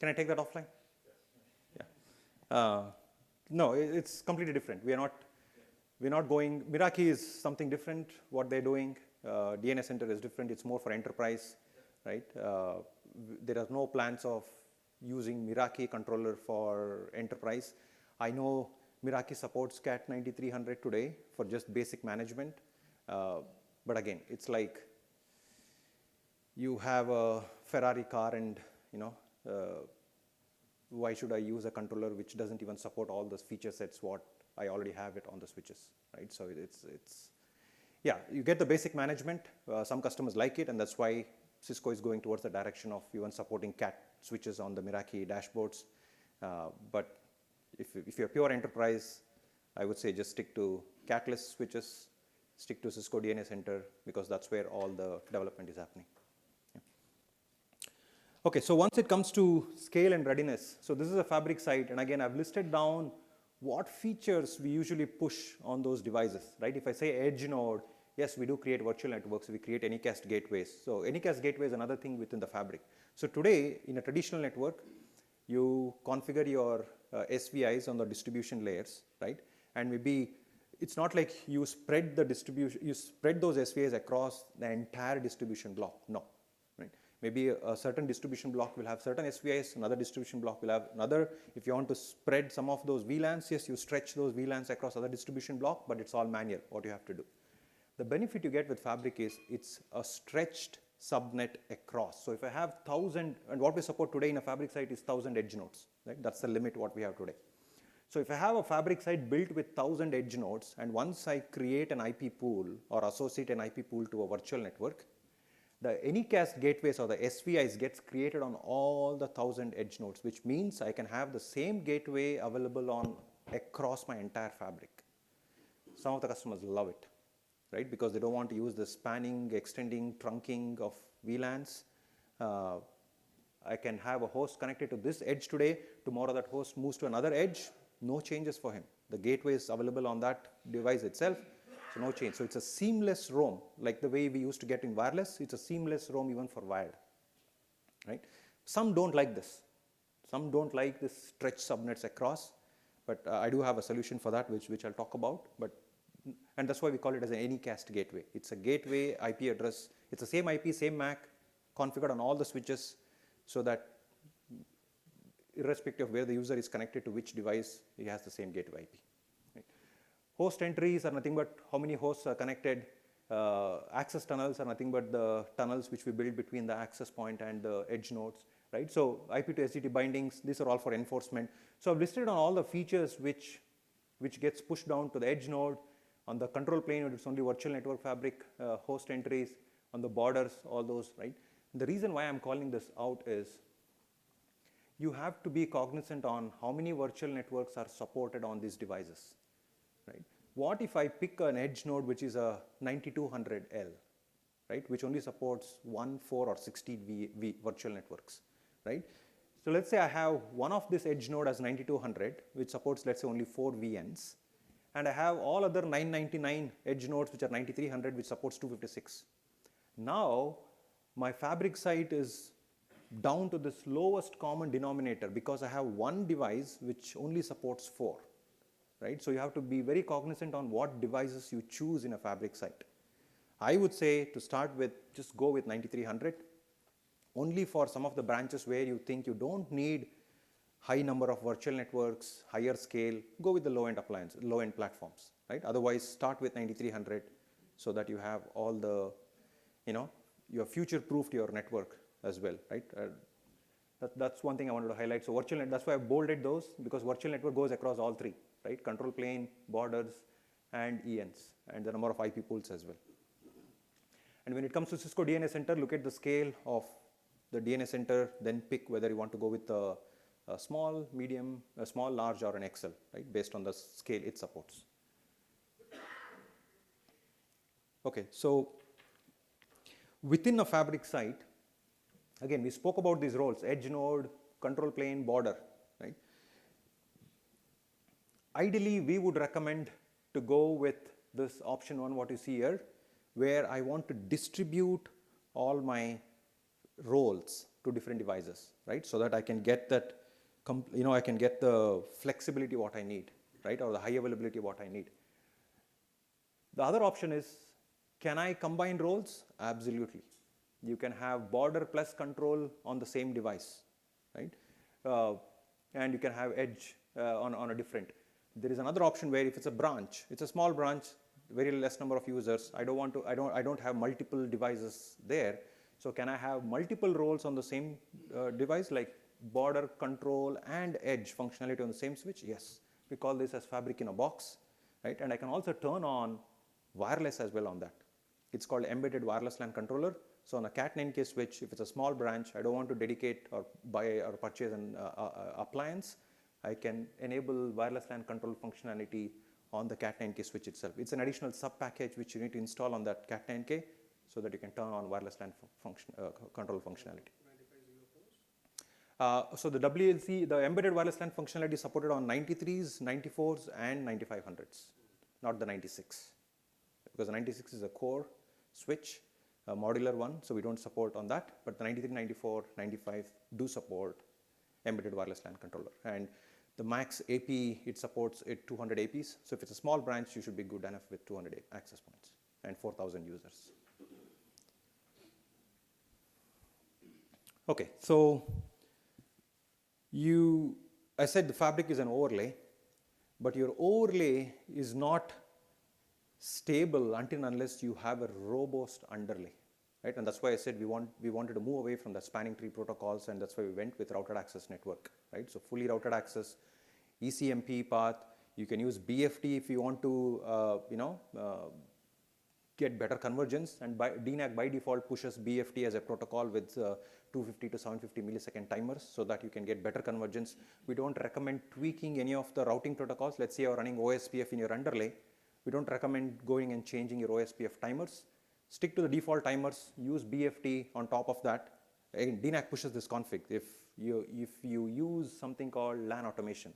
Can I take that offline? Yes. Yeah. No, it's completely different. We're not going, Meraki is something different, what they're doing. DNS Center is different, it's more for enterprise, right? There are no plans of using Meraki controller for enterprise. I know Meraki supports CAT 9300 today for just basic management. But again, it's like you have a Ferrari car and, why should I use a controller which doesn't even support all the feature sets what I already have it on the switches, right? So yeah, you get the basic management. Some customers like it, and that's why Cisco is going towards the direction of even supporting CAT switches on the Meraki dashboards. But if you're pure enterprise, I would say just stick to CAT-less switches, stick to Cisco DNA Center, because that's where all the development is happening. Yeah. Okay, so once it comes to scale and readiness, so this is a Fabric site, and again, I've listed down what features we usually push on those devices, right? If I say edge node, yes, we do create virtual networks, we create Anycast gateways. So Anycast gateway is another thing within the Fabric. So today, in a traditional network, you configure your SVIs on the distribution layers, right? And maybe it's not like you spread the distribution, you spread those SVIs across the entire distribution block. No, right? Maybe a certain distribution block will have certain SVIs, another distribution block will have another. If you want to spread some of those VLANs, yes, you stretch those VLANs across other distribution block, but it's all manual, what you have to do. The benefit you get with Fabric is it's a stretched subnet across. So if I have 1,000, and what we support today in a Fabric site is 1,000 edge nodes, right? That's the limit what we have today. So if I have a Fabric site built with 1,000 edge nodes, and once I create an IP pool or associate an IP pool to a virtual network, the Anycast gateways or the SVIs gets created on all the 1,000 edge nodes, which means I can have the same gateway available on across my entire Fabric. Some of the customers love it, right? Because they don't want to use the spanning, extending, trunking of VLANs. I can have a host connected to this edge today. Tomorrow that host moves to another edge. No changes for him. The gateway is available on that device itself, so no change. So it's a seamless roam, like the way we used to get in wireless. It's a seamless roam even for wired, right? Some don't like this. Some don't like this stretch subnets across, but I do have a solution for that, which I'll talk about. And that's why we call it as an Anycast gateway. It's a gateway IP address. It's the same IP, same MAC, configured on all the switches, so that irrespective of where the user is connected to which device, he has the same gateway IP. Right? Host entries are nothing but how many hosts are connected. Access tunnels are nothing but the tunnels which we build between the access point and the edge nodes. Right? So IP to SDT bindings, these are all for enforcement. So I've listed on all the features which gets pushed down to the edge node. On the control plane, it's only virtual network fabric, host entries. On the borders, all those, right? The reason why I'm calling this out is you have to be cognizant on how many virtual networks are supported on these devices, right? What if I pick an edge node which is a 9200L, right? Which only supports 1, 4, or 16 virtual networks, right? So let's say I have one of this edge node as 9200, which supports, let's say, only 4 VNs, and I have all other 999 edge nodes which are 9300, which supports 256. Now, my fabric site is down to this lowest common denominator because I have one device which only supports 4, right? So you have to be very cognizant on what devices you choose in a fabric site. I would say to start with, just go with 9300. Only for some of the branches where you think you don't need high number of virtual networks, higher scale, go with the low-end appliance, low-end platforms, right? Otherwise, start with 9300 so that you have all the, you have future-proofed your network as well, right? That's one thing I wanted to highlight. So that's why I bolded those, because virtual network goes across all three, right? Control plane, borders, and ENs, and the number of IP pools as well. And when it comes to Cisco DNS Center, look at the scale of the DNS Center, then pick whether you want to go with a small, medium, a small, large, or an XL, right? Based on the scale it supports. Okay, so within a fabric site, again, we spoke about these roles: edge node, control plane, border, right? Ideally, we would recommend to go with this option 1, what you see here, where I want to distribute all my roles to different devices, right? So that I can get that, I can get the flexibility what I need, right? Or the high availability what I need. The other option is, can I combine roles? Absolutely. You can have border plus control on the same device, right? And you can have edge on a different. There is another option where if it's a branch, it's a small branch, very less number of users. I don't have multiple devices there. So can I have multiple roles on the same device, like border, control, and edge functionality on the same switch? Yes. We call this as fabric in a box, right? And I can also turn on wireless as well on that. It's called embedded wireless LAN controller. So on a Cat 9K switch, if it's a small branch, I don't want to dedicate or buy or purchase an appliance, I can enable wireless LAN control functionality on the Cat 9K switch itself. It's an additional sub-package which you need to install on that Cat 9K so that you can turn on wireless LAN control functionality. So the WLC, the embedded wireless LAN functionality is supported on 93s, 94s, and 9500s, not the 96. Because the 96 is a core switch, a modular one, so we don't support on that. But the 93, 94, 95 do support embedded wireless LAN controller. And the max AP, it supports 200 APs. So if it's a small branch, you should be good enough with 200 access points and 4,000 users. Okay, so I said the fabric is an overlay, but your overlay is not stable until and unless you have a robust underlay, right? And that's why I said we wanted to move away from the spanning tree protocols, and that's why we went with routed access network, right? So fully routed access, ECMP path. You can use BFT if you want to, get better convergence, and DNAC by default pushes BFT as a protocol with 250 to 750 millisecond timers so that you can get better convergence. We don't recommend tweaking any of the routing protocols. Let's say you're running OSPF in your underlay. We don't recommend going and changing your OSPF timers. Stick to the default timers, use BFT on top of that, again, DNAC pushes this config. If you use something called LAN automation,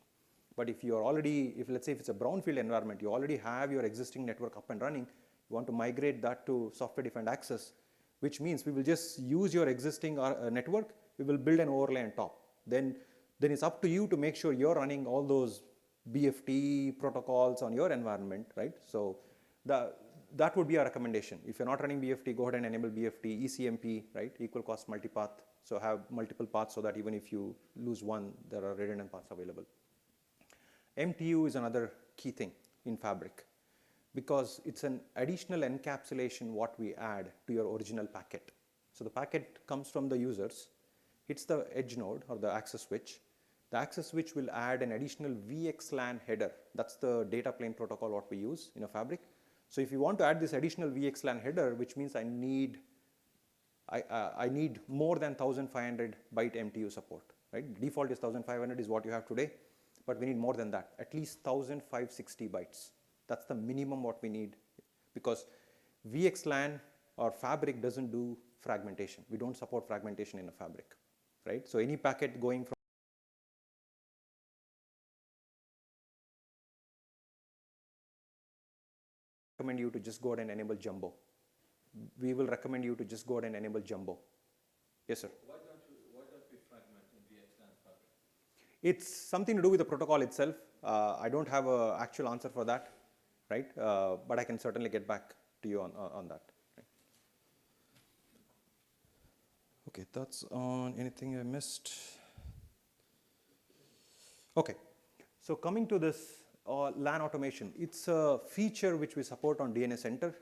but if you're already, let's say if it's a brownfield environment, you already have your existing network up and running, you want to migrate that to software-defined access, which means we will just use your existing network, we will build an overlay on top. Then it's up to you to make sure you're running all those BFT protocols on your environment, right? So that would be our recommendation. If you're not running BFT, go ahead and enable BFT, ECMP, right? Equal cost multipath. So have multiple paths so that even if you lose one, there are redundant paths available. MTU is another key thing in Fabric because it's an additional encapsulation what we add to your original packet. So the packet comes from the users, hits the edge node or the access switch. The access switch will add an additional VXLAN header. That's the data plane protocol what we use in a Fabric. So if you want to add this additional VXLAN header, which means I need more than 1500 byte MTU support, right? Default is 1500 is what you have today, but we need more than that, at least 1560 bytes. That's the minimum what we need because VXLAN or Fabric doesn't do fragmentation. We don't support fragmentation in a Fabric, right? So any packet going from recommend you to just go ahead and enable Jumbo. We will recommend you to just go ahead and enable Jumbo. Yes, sir. Why don't we fragment in VXLAN Fabric? It's something to do with the protocol itself. I don't have an actual answer for that, right? But I can certainly get back to you on that. Right? Okay, that's on anything I missed. Okay, so coming to this LAN automation, it's a feature which we support on DNS Center.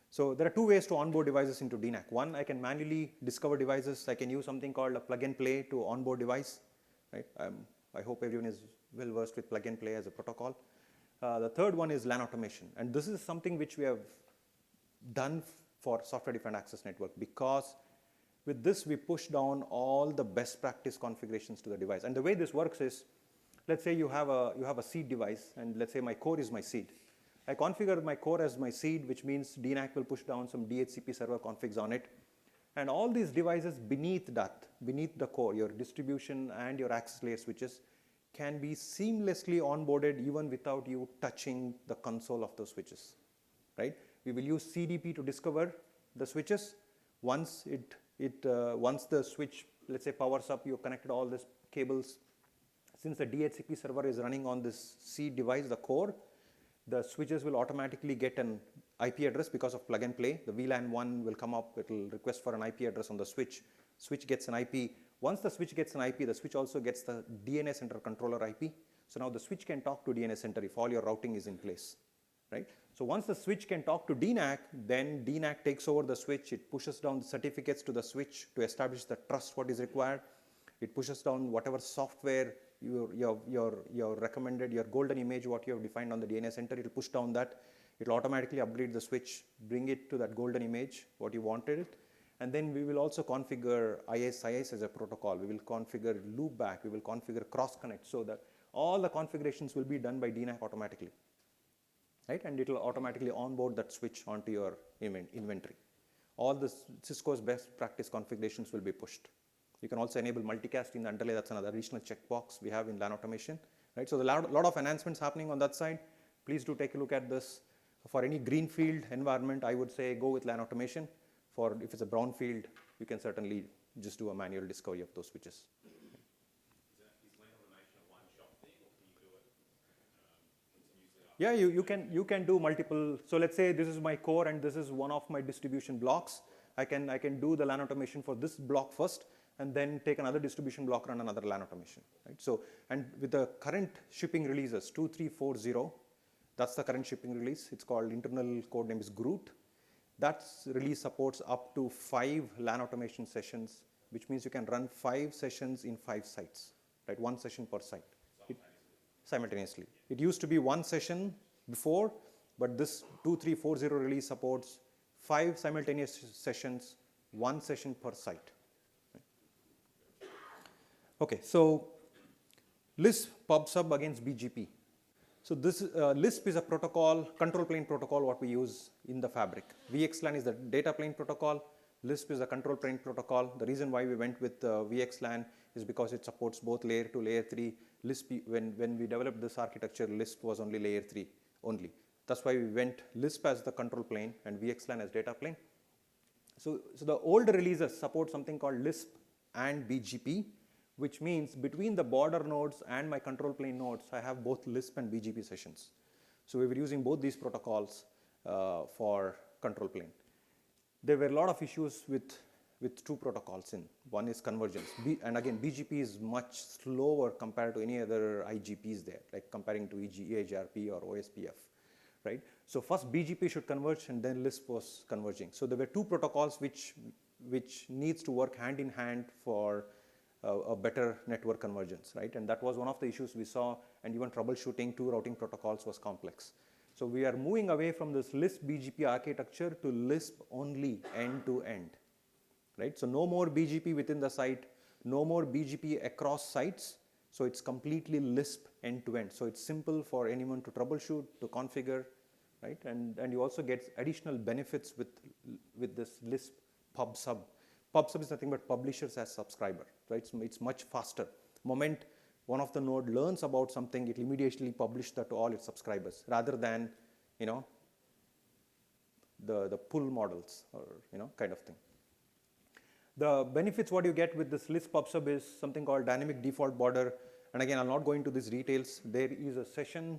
So there are two ways to onboard devices into DNAC. One, I can manually discover devices. I can use something called a plug and play to onboard device. Right? I hope everyone is well versed with plug and play as a protocol. The third one is LAN automation. And this is something which we have done for software-defined access network because with this we push down all the best practice configurations to the device. And the way this works is, let's say you have a seed device, and let's say my core is my seed. I configure my core as my seed, which means DNAC will push down some DHCP server configs on it. And all these devices beneath the core, your distribution and your access layer switches, can be seamlessly onboarded even without you touching the console of those switches, right? We will use CDP to discover the switches. Once once the switch, let's say, powers up, you connected all these cables. Since the DHCP server is running on this seed device, the core, the switches will automatically get an IP address because of plug and play. The VLAN 1 will come up, it will request for an IP address on the switch. Switch gets an IP. Once the switch gets an IP, the switch also gets the DNS Center controller IP. So now the switch can talk to DNS Center if all your routing is in place, right? So once the switch can talk to DNAC, then DNAC takes over the switch. It pushes down the certificates to the switch to establish the trust what is required. It pushes down whatever software your recommended, your golden image, what you have defined on the DNS Center, it will push down that. It will automatically upgrade the switch, bring it to that golden image, what you wanted it. And then we will also configure IS as a protocol. We will configure loopback. We will configure cross connect so that all the configurations will be done by DNAC automatically, right? And it will automatically onboard that switch onto your inventory. All the Cisco's best practice configurations will be pushed. You can also enable multicast in the underlay. That's another additional checkbox we have in LAN automation, right? So a lot of enhancements happening on that side. Please do take a look at this. For any greenfield environment, I would say go with LAN automation. For if it's a brownfield, you can certainly just do a manual discovery of those switches. Is LAN automation a one-shot thing, or can you do it continuously? Yeah, you can do multiple. So let's say this is my core and this is one of my distribution blocks. I can do the LAN automation for this block first, and then take another distribution block, run another LAN automation, right? So, and with the current shipping releases, 2340, that's the current shipping release. It's called, internal code name is Groot. That release supports up to 5 LAN automation sessions, which means you can run 5 sessions in 5 sites, right? 1 session per site. Simultaneously. It used to be 1 session before, but this 2340 release supports 5 simultaneous sessions, 1 session per site. Okay, so Lisp pub/sub against BGP. So this Lisp is a protocol, control plane protocol, what we use in the Fabric. VXLAN is the data plane protocol. Lisp is a control plane protocol. The reason why we went with VXLAN is because it supports both layer 2, layer 3. Lisp, when we developed this architecture, Lisp was only layer 3 only. That's why we went Lisp as the control plane and VXLAN as data plane. So the older releases support something called Lisp and BGP, which means between the border nodes and my control plane nodes, I have both Lisp and BGP sessions. So we were using both these protocols for control plane. There were a lot of issues with two protocols in. One is convergence. And again, BGP is much slower compared to any other IGPs there, like comparing to EHRP or OSPF, right? So first BGP should converge and then Lisp was converging. So there were two protocols which needs to work hand in hand for a better network convergence, right? And that was one of the issues we saw, and even troubleshooting two routing protocols was complex. So we are moving away from this Lisp BGP architecture to Lisp only end to end, right? So no more BGP within the site, no more BGP across sites. So it's completely Lisp end to end. So it's simple for anyone to troubleshoot, to configure, right? And you also get additional benefits with this Lisp pub sub. Pub sub is nothing but publishers as subscriber, right? So it's much faster. Moment one of the node learns about something, it will immediately publish that to all its subscribers, rather than, you know, the pull models or, you know, kind of thing. The benefits what you get with this Lisp pub sub is something called dynamic default border. And again, I'll not go into these details. There is a session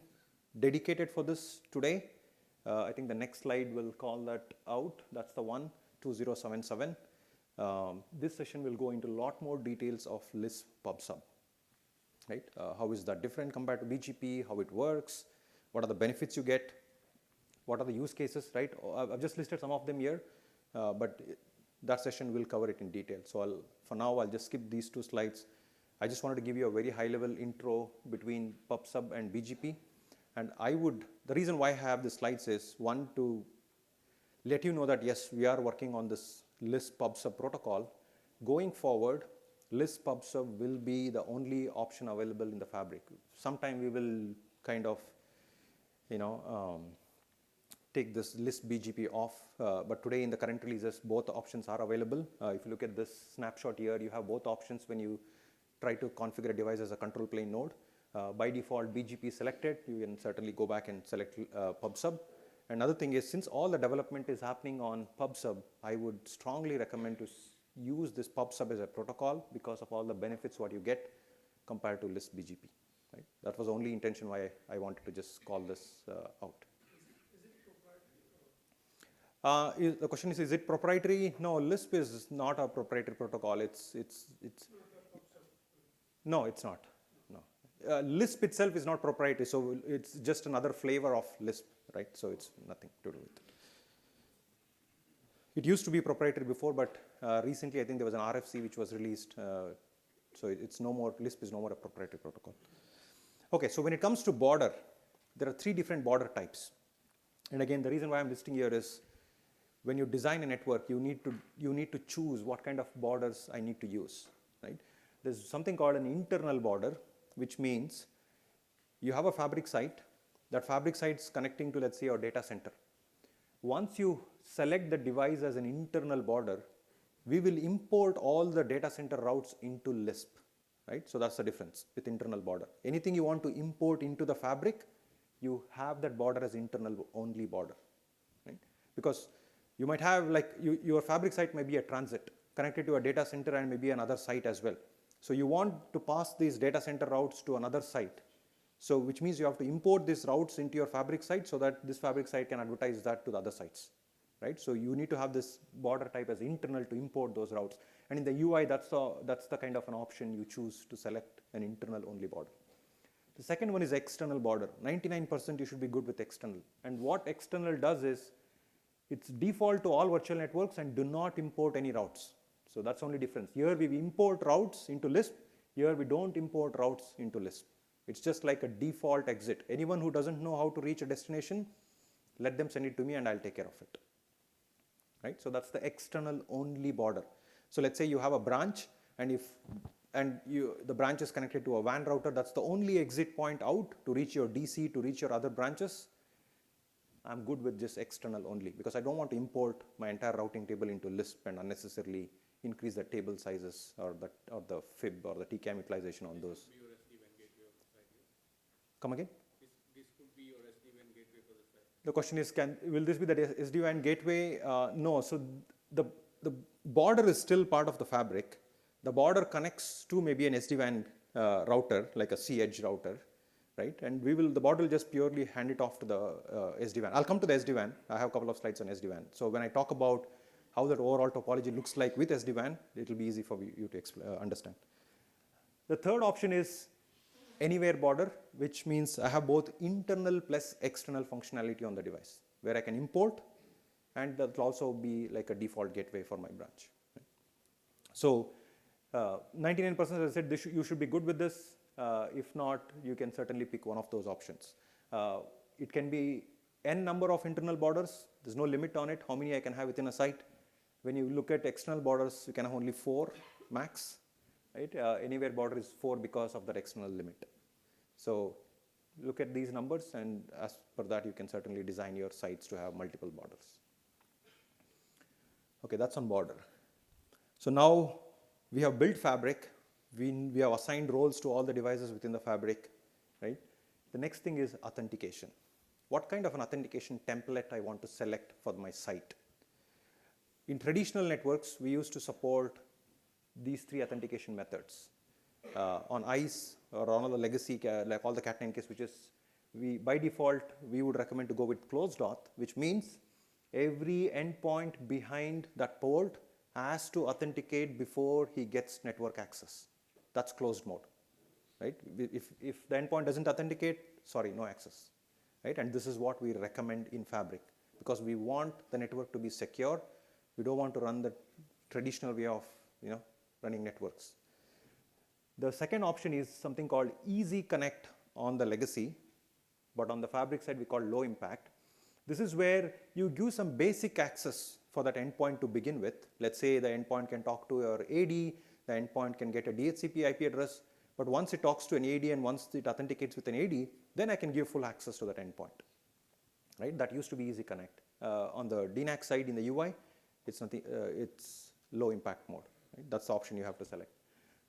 dedicated for this today. I think the next slide will call that out. That's the one, 2077. This session will go into a lot more details of Lisp pub sub, right? How is that different compared to BGP, how it works, what are the benefits you get, what are the use cases, right? I've just listed some of them here, but that session will cover it in detail. So for now, I'll just skip these two slides. I just wanted to give you a very high-level intro between pub sub and BGP. And the reason why I have the slides is, one, to let you know that yes, we are working on this Lisp pub sub protocol. Going forward, Lisp pub sub will be the only option available in the fabric. Sometime we will kind of, you know, take this Lisp BGP off, but today in the current releases, both options are available. If you look at this snapshot here, you have both options when you try to configure a device as a control plane node. By default, BGP is selected. You can certainly go back and select pub sub. Another thing is, since all the development is happening on pub sub, I would strongly recommend to use this pub sub as a protocol because of all the benefits what you get compared to Lisp BGP. Right? That was the only intention why I wanted to just call this out. The question is it proprietary? No, Lisp is not a proprietary protocol. No, it's not. No, Lisp itself is not proprietary, so it's just another flavor of Lisp, right? So it's nothing to do with it. It used to be proprietary before, but recently I think there was an RFC which was released, so it's no more. Lisp is no more a proprietary protocol. Okay, so when it comes to border, there are 3 different border types, and again, the reason why I'm listing here is, when you design a network, you need to choose what kind of borders I need to use, right? There's something called an internal border, which means you have a fabric site. That fabric site is connecting to, let's say, your data center. Once you select the device as an internal border, we will import all the data center routes into Lisp, right? So that's the difference with internal border. Anything you want to import into the fabric, you have that border as internal only border, right? Because you might have, like, your fabric site may be a transit connected to a data center and maybe another site as well. So you want to pass these data center routes to another site. So which means you have to import these routes into your fabric site so that this fabric site can advertise that to the other sites, right? So you need to have this border type as internal to import those routes. And in the UI, that's the kind of an option you choose to select an internal only border. The second one is external border. 99% you should be good with external. And what external does is, it's default to all virtual networks and do not import any routes. So that's the only difference. Here we import routes into Lisp. Here we don't import routes into Lisp. It's just like a default exit. Anyone who doesn't know how to reach a destination, let them send it to me and I'll take care of it. Right? So that's the external only border. So let's say you have a branch, and the branch is connected to a WAN router. That's the only exit point out to reach your DC, to reach your other branches. I'm good with just external only because I don't want to import my entire routing table into Lisp and unnecessarily increase the table sizes or the fib or the TCAM utilization on those. Be your SD-WAN gateway of the site. Come again? This could be your SD-WAN gateway for the site. The question is, will this be the SD-WAN gateway? No. So the border is still part of the fabric. The border connects to maybe an SD-WAN router, like a C-edge router, right? And the border will just purely hand it off to the SD-WAN. I'll come to the SD-WAN. I have a couple of slides on SD-WAN. So when I talk about how that overall topology looks like with SD-WAN, it will be easy for you to understand. The third option is anywhere border, which means I have both internal plus external functionality on the device, where I can import, and that will also be like a default gateway for my branch. Right? So 99%, as I said, you should be good with this. If not, you can certainly pick one of those options. It can be n number of internal borders. There's no limit on it, how many I can have within a site. When you look at external borders, you can have only 4 max. Right? Anywhere border is 4 because of that external limit. So look at these numbers, and as per that, you can certainly design your sites to have multiple borders. Okay, that's on border. So now we have built fabric. We have assigned roles to all the devices within the fabric. Right? The next thing is authentication. What kind of an authentication template I want to select for my site? In traditional networks, we used to support these 3 authentication methods. On ICE or on all the legacy, like all the Cat9K switches, by default, we would recommend to go with closed auth, which means every endpoint behind that port has to authenticate before he gets network access. That's closed mode. Right? If the endpoint doesn't authenticate, sorry, no access. Right? And this is what we recommend in Fabric, because we want the network to be secure. We don't want to run the traditional way of running networks. The second option is something called Easy Connect on the legacy, but on the Fabric side we call low impact. This is where you give some basic access for that endpoint to begin with. Let's say the endpoint can talk to your AD, the endpoint can get a DHCP IP address, but once it talks to an AD and once it authenticates with an AD, then I can give full access to that endpoint. Right? That used to be Easy Connect. On the DNAC side in the UI, it's low impact mode. Right? That's the option you have to select.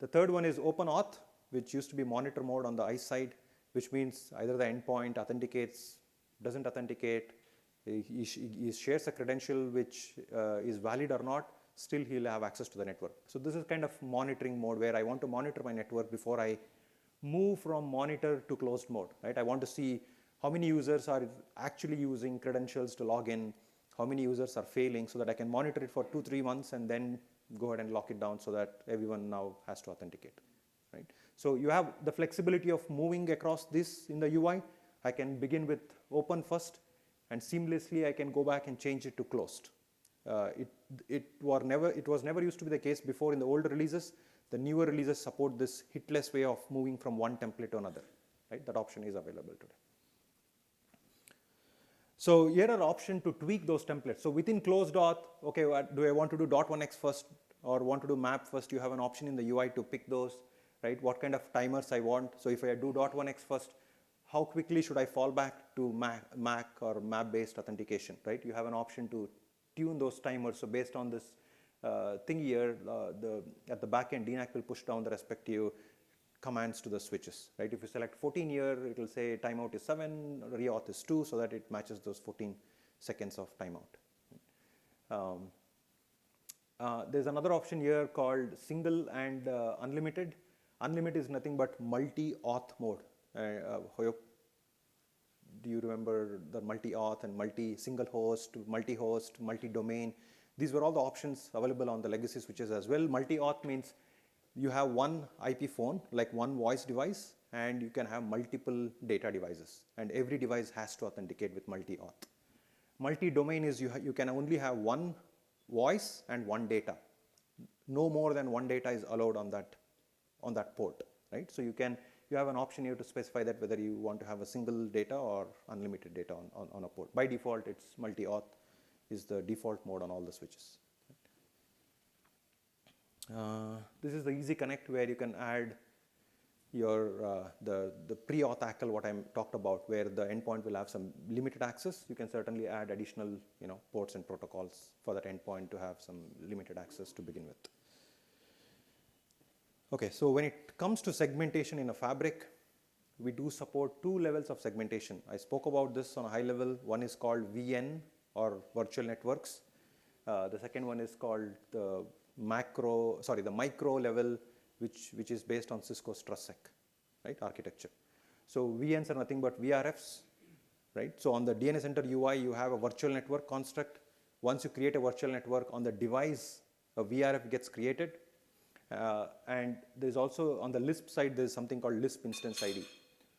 The third one is Open Auth, which used to be monitor mode on the ICE side, which means either the endpoint authenticates, doesn't authenticate, he shares a credential which is valid or not, still he'll have access to the network. So this is kind of monitoring mode where I want to monitor my network before I move from monitor to closed mode. Right? I want to see how many users are actually using credentials to log in, how many users are failing, so that I can monitor it for 2-3 months and then go ahead and lock it down so that everyone now has to authenticate. Right? So you have the flexibility of moving across this in the UI. I can begin with open first, and seamlessly I can go back and change it to closed. It was never used to be the case before in the older releases. The newer releases support this hitless way of moving from one template to another. Right? That option is available today. So here are options to tweak those templates. So within closed auth, okay, do I want to do .1x first or want to do map first? You have an option in the UI to pick those, right? What kind of timers I want. So if I do .1x first, how quickly should I fall back to MAC or map-based authentication, right? You have an option to tune those timers. So based on this thing here, at the back end, DNAC will push down the respective commands to the switches, right? If you select 14 here, it will say timeout is 7, reauth is 2, so that it matches those 14 seconds of timeout. There's another option here called single and unlimited. Unlimited is nothing but multi-auth mode. Do you remember the multi-auth and multi-single host, multi-host, multi-domain? These were all the options available on the legacy switches as well. Multi-auth means you have one IP phone, like one voice device, and you can have multiple data devices, and every device has to authenticate with multi-auth. Multi-domain is you can only have one voice and one data. No more than one data is allowed on that port, right? So you have an option here to specify that whether you want to have a single data or unlimited data on a port. By default, it's multi-auth is the default mode on all the switches. This is the Easy Connect where you can add the pre-auth ACL, what I talked about, where the endpoint will have some limited access, you can certainly add additional ports and protocols for that endpoint to have some limited access to begin with. Okay, so when it comes to segmentation in a fabric, we do support 2 levels of segmentation. I spoke about this on a high level. One is called VN, or virtual networks. The second one is called the micro level, which is based on Cisco's TrustSec, right, architecture. So VNs are nothing but VRFs, right? So on the DNS Center UI, you have a virtual network construct. Once you create a virtual network on the device, a VRF gets created. And there's also, on the Lisp side, there's something called Lisp instance ID.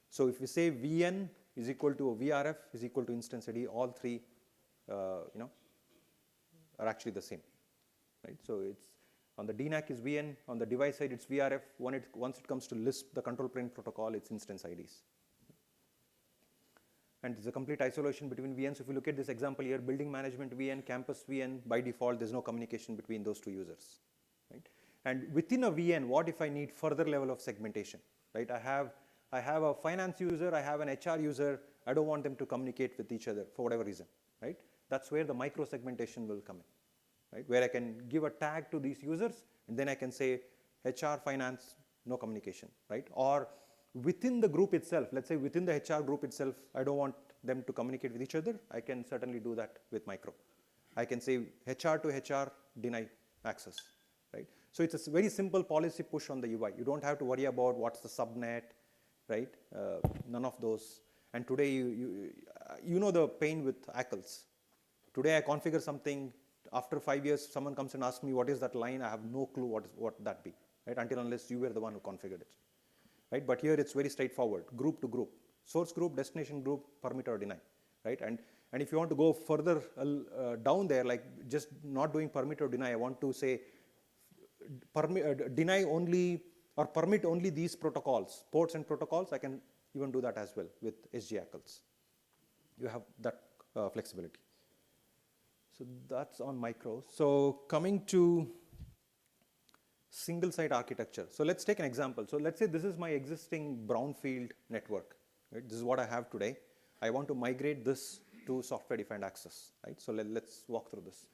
So if we say VN is equal to a VRF is equal to instance ID, all 3, are actually the same, right? So it's on the DNAC is VN, on the device side it's VRF. Once it comes to Lisp, the control plane protocol, it's instance IDs. And there's a complete isolation between VNs. If you look at this example here, building management VN, campus VN, by default, there's no communication between those 2 users, right? And within a VN, what if I need further level of segmentation, right? I have a finance user, I have an HR user, I don't want them to communicate with each other for whatever reason, right? That's where the micro segmentation will come in, right? Where I can give a tag to these users, and then I can say HR, finance, no communication, right? Or within the group itself, let's say within the HR group itself, I don't want them to communicate with each other, I can certainly do that with micro. I can say HR to HR, deny access, right? So it's a very simple policy push on the UI. You don't have to worry about what's the subnet, right? None of those. And today, you know the pain with ACLs. Today I configure something. After 5 years, someone comes and asks me, what is that line? I have no clue what that be, right? Until unless you were the one who configured it, right? But here it's very straightforward, group to group. Source group, destination group, permit or deny, right? And if you want to go further down there, like just not doing permit or deny, I want to say deny only or permit only these protocols, ports and protocols, I can even do that as well with SGACLs. You have that flexibility. So that's on micro. So coming to single site architecture. So let's take an example. So let's say this is my existing brownfield network, right? This is what I have today. I want to migrate this to software defined access, right? So let's walk through this.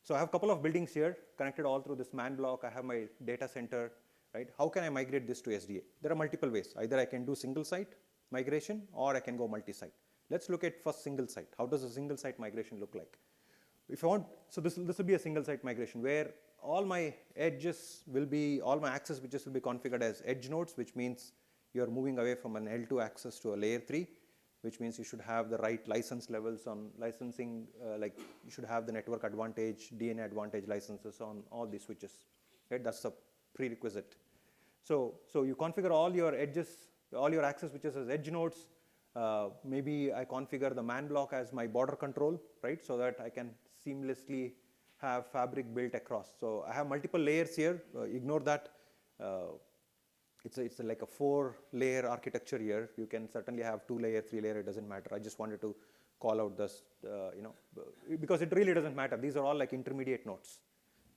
So I have a couple of buildings here connected all through this man block. I have my data center, right? How can I migrate this to SDA? There are multiple ways. Either I can do single site migration or I can go multi-site. Let's look at first single site. How does a single site migration look like? If I want, so this will be a single site migration where all my edges will be, all my access switches will be configured as edge nodes, which means you're moving away from an L2 access to a layer 3, which means you should have the right license levels on licensing, like you should have the network advantage, DNA advantage licenses on all these switches, right? That's the prerequisite. So you configure all your edges, all your access switches as edge nodes. Maybe I configure the man block as my border control, right? So that I can seamlessly have fabric built across. So I have multiple layers here. Ignore that. It's like a 4-layer architecture here. You can certainly have 2-layer, 3-layer. It doesn't matter. I just wanted to call out this, because it really doesn't matter. These are all like intermediate nodes.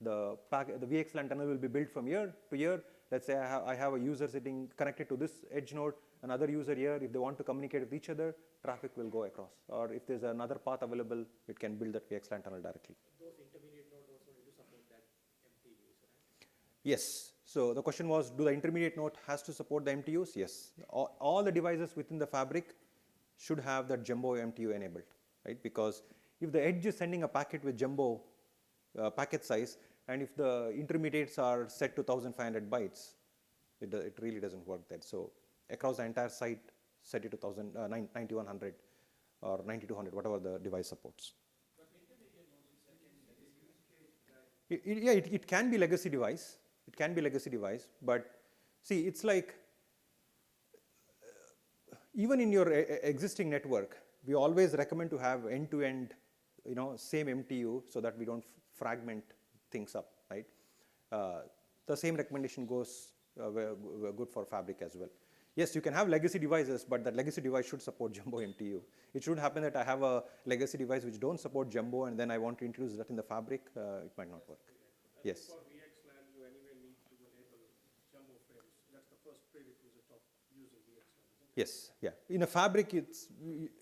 The VXLAN tunnel will be built from here to here. Let's say I have a user sitting connected to this edge node, another user here. If they want to communicate with each other, traffic will go across. Or if there's another path available, it can build that VXLAN tunnel directly. Those intermediate nodes also need to support that MTUs, right? Yes. So the question was, do the intermediate node has to support the MTUs? Yes. All the devices within the fabric should have that Jumbo MTU enabled, right? Because if the edge is sending a packet with Jumbo packet size, and if the intermediates are set to 1500 bytes, it really doesn't work there. So across the entire site, set it to 9100 or 9200, whatever the device supports. It can be legacy device. It can be legacy device, but see, it's like even in your existing network, we always recommend to have end-to-end, same MTU so that we don't fragment things up, right? The same recommendation goes good for fabric as well. Yes, you can have legacy devices, but that legacy device should support Jumbo MTU. It should happen that I have a legacy device which don't support Jumbo, and then I want to introduce that in the fabric. It might not work. Yes. For VXLAN, you anyway need to enable Jumbo frames. That's the first prerequisite of Yes, yeah. In a fabric, it's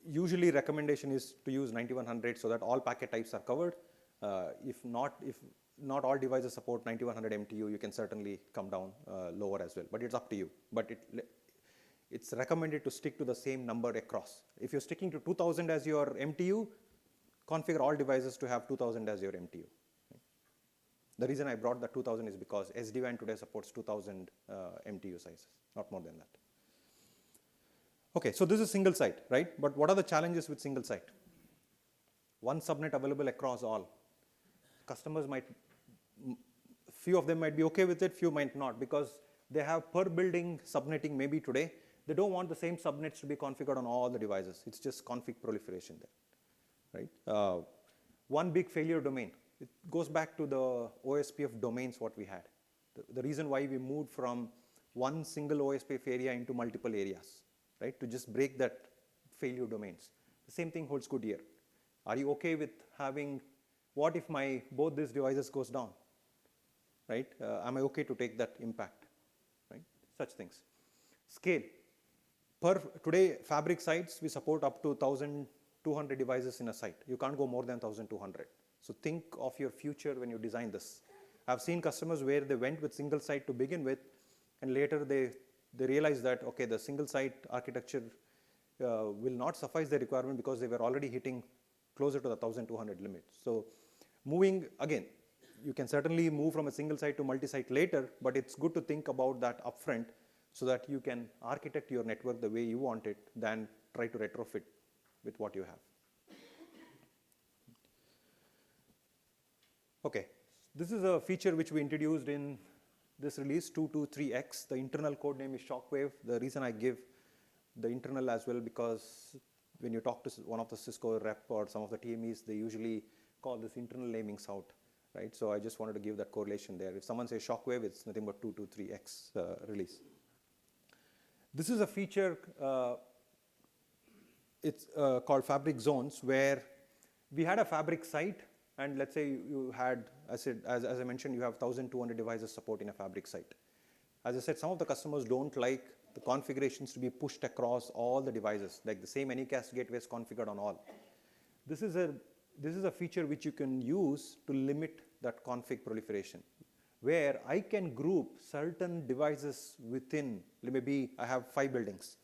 usually recommendation is to use 9100 so that all packet types are covered. If not all devices support 9100 MTU, you can certainly come down lower as well. But it's up to you. But it's recommended to stick to the same number across. If you're sticking to 2000 as your MTU, configure all devices to have 2000 as your MTU. The reason I brought the 2000 is because SD-WAN today supports 2000 MTU sizes, not more than that. Okay, so this is single site, right? But what are the challenges with single site? One subnet available across all. Customers few of them might be okay with it, few might not, because they have per building subnetting maybe today. They don't want the same subnets to be configured on all the devices. It's just config proliferation there, right? One big failure domain. It goes back to the OSPF domains what we had. The reason why we moved from one single OSPF area into multiple areas, right? To just break that failure domains. The same thing holds good here. Are you okay with having, what if both these devices goes down, right? Am I okay to take that impact, right? Such things. Scale. Today, fabric sites, we support up to 1,200 devices in a site. You can't go more than 1,200. So think of your future when you design this. I've seen customers where they went with single site to begin with, and later they realized that, okay, the single site architecture will not suffice their requirement because they were already hitting closer to the 1,200 limit. So moving, again, you can certainly move from a single site to multi-site later, but it's good to think about that upfront so that you can architect your network the way you want it than try to retrofit with what you have. Okay, this is a feature which we introduced in this release 223X. The internal code name is Shockwave. The reason I give the internal as well, because when you talk to one of the Cisco rep or some of the TMEs, they usually call this internal namings out, right? So I just wanted to give that correlation there. If someone says Shockwave, it's nothing but 223X release. This is a feature, it's called Fabric Zones, where we had a fabric site, and let's say you had, as I mentioned, you have 1,200 devices supporting a fabric site. As I said, some of the customers don't like the configurations to be pushed across all the devices, like the same Anycast gateway is configured on all. This is a feature which you can use to limit that config proliferation, where I can group certain devices within, maybe I have 5 buildings.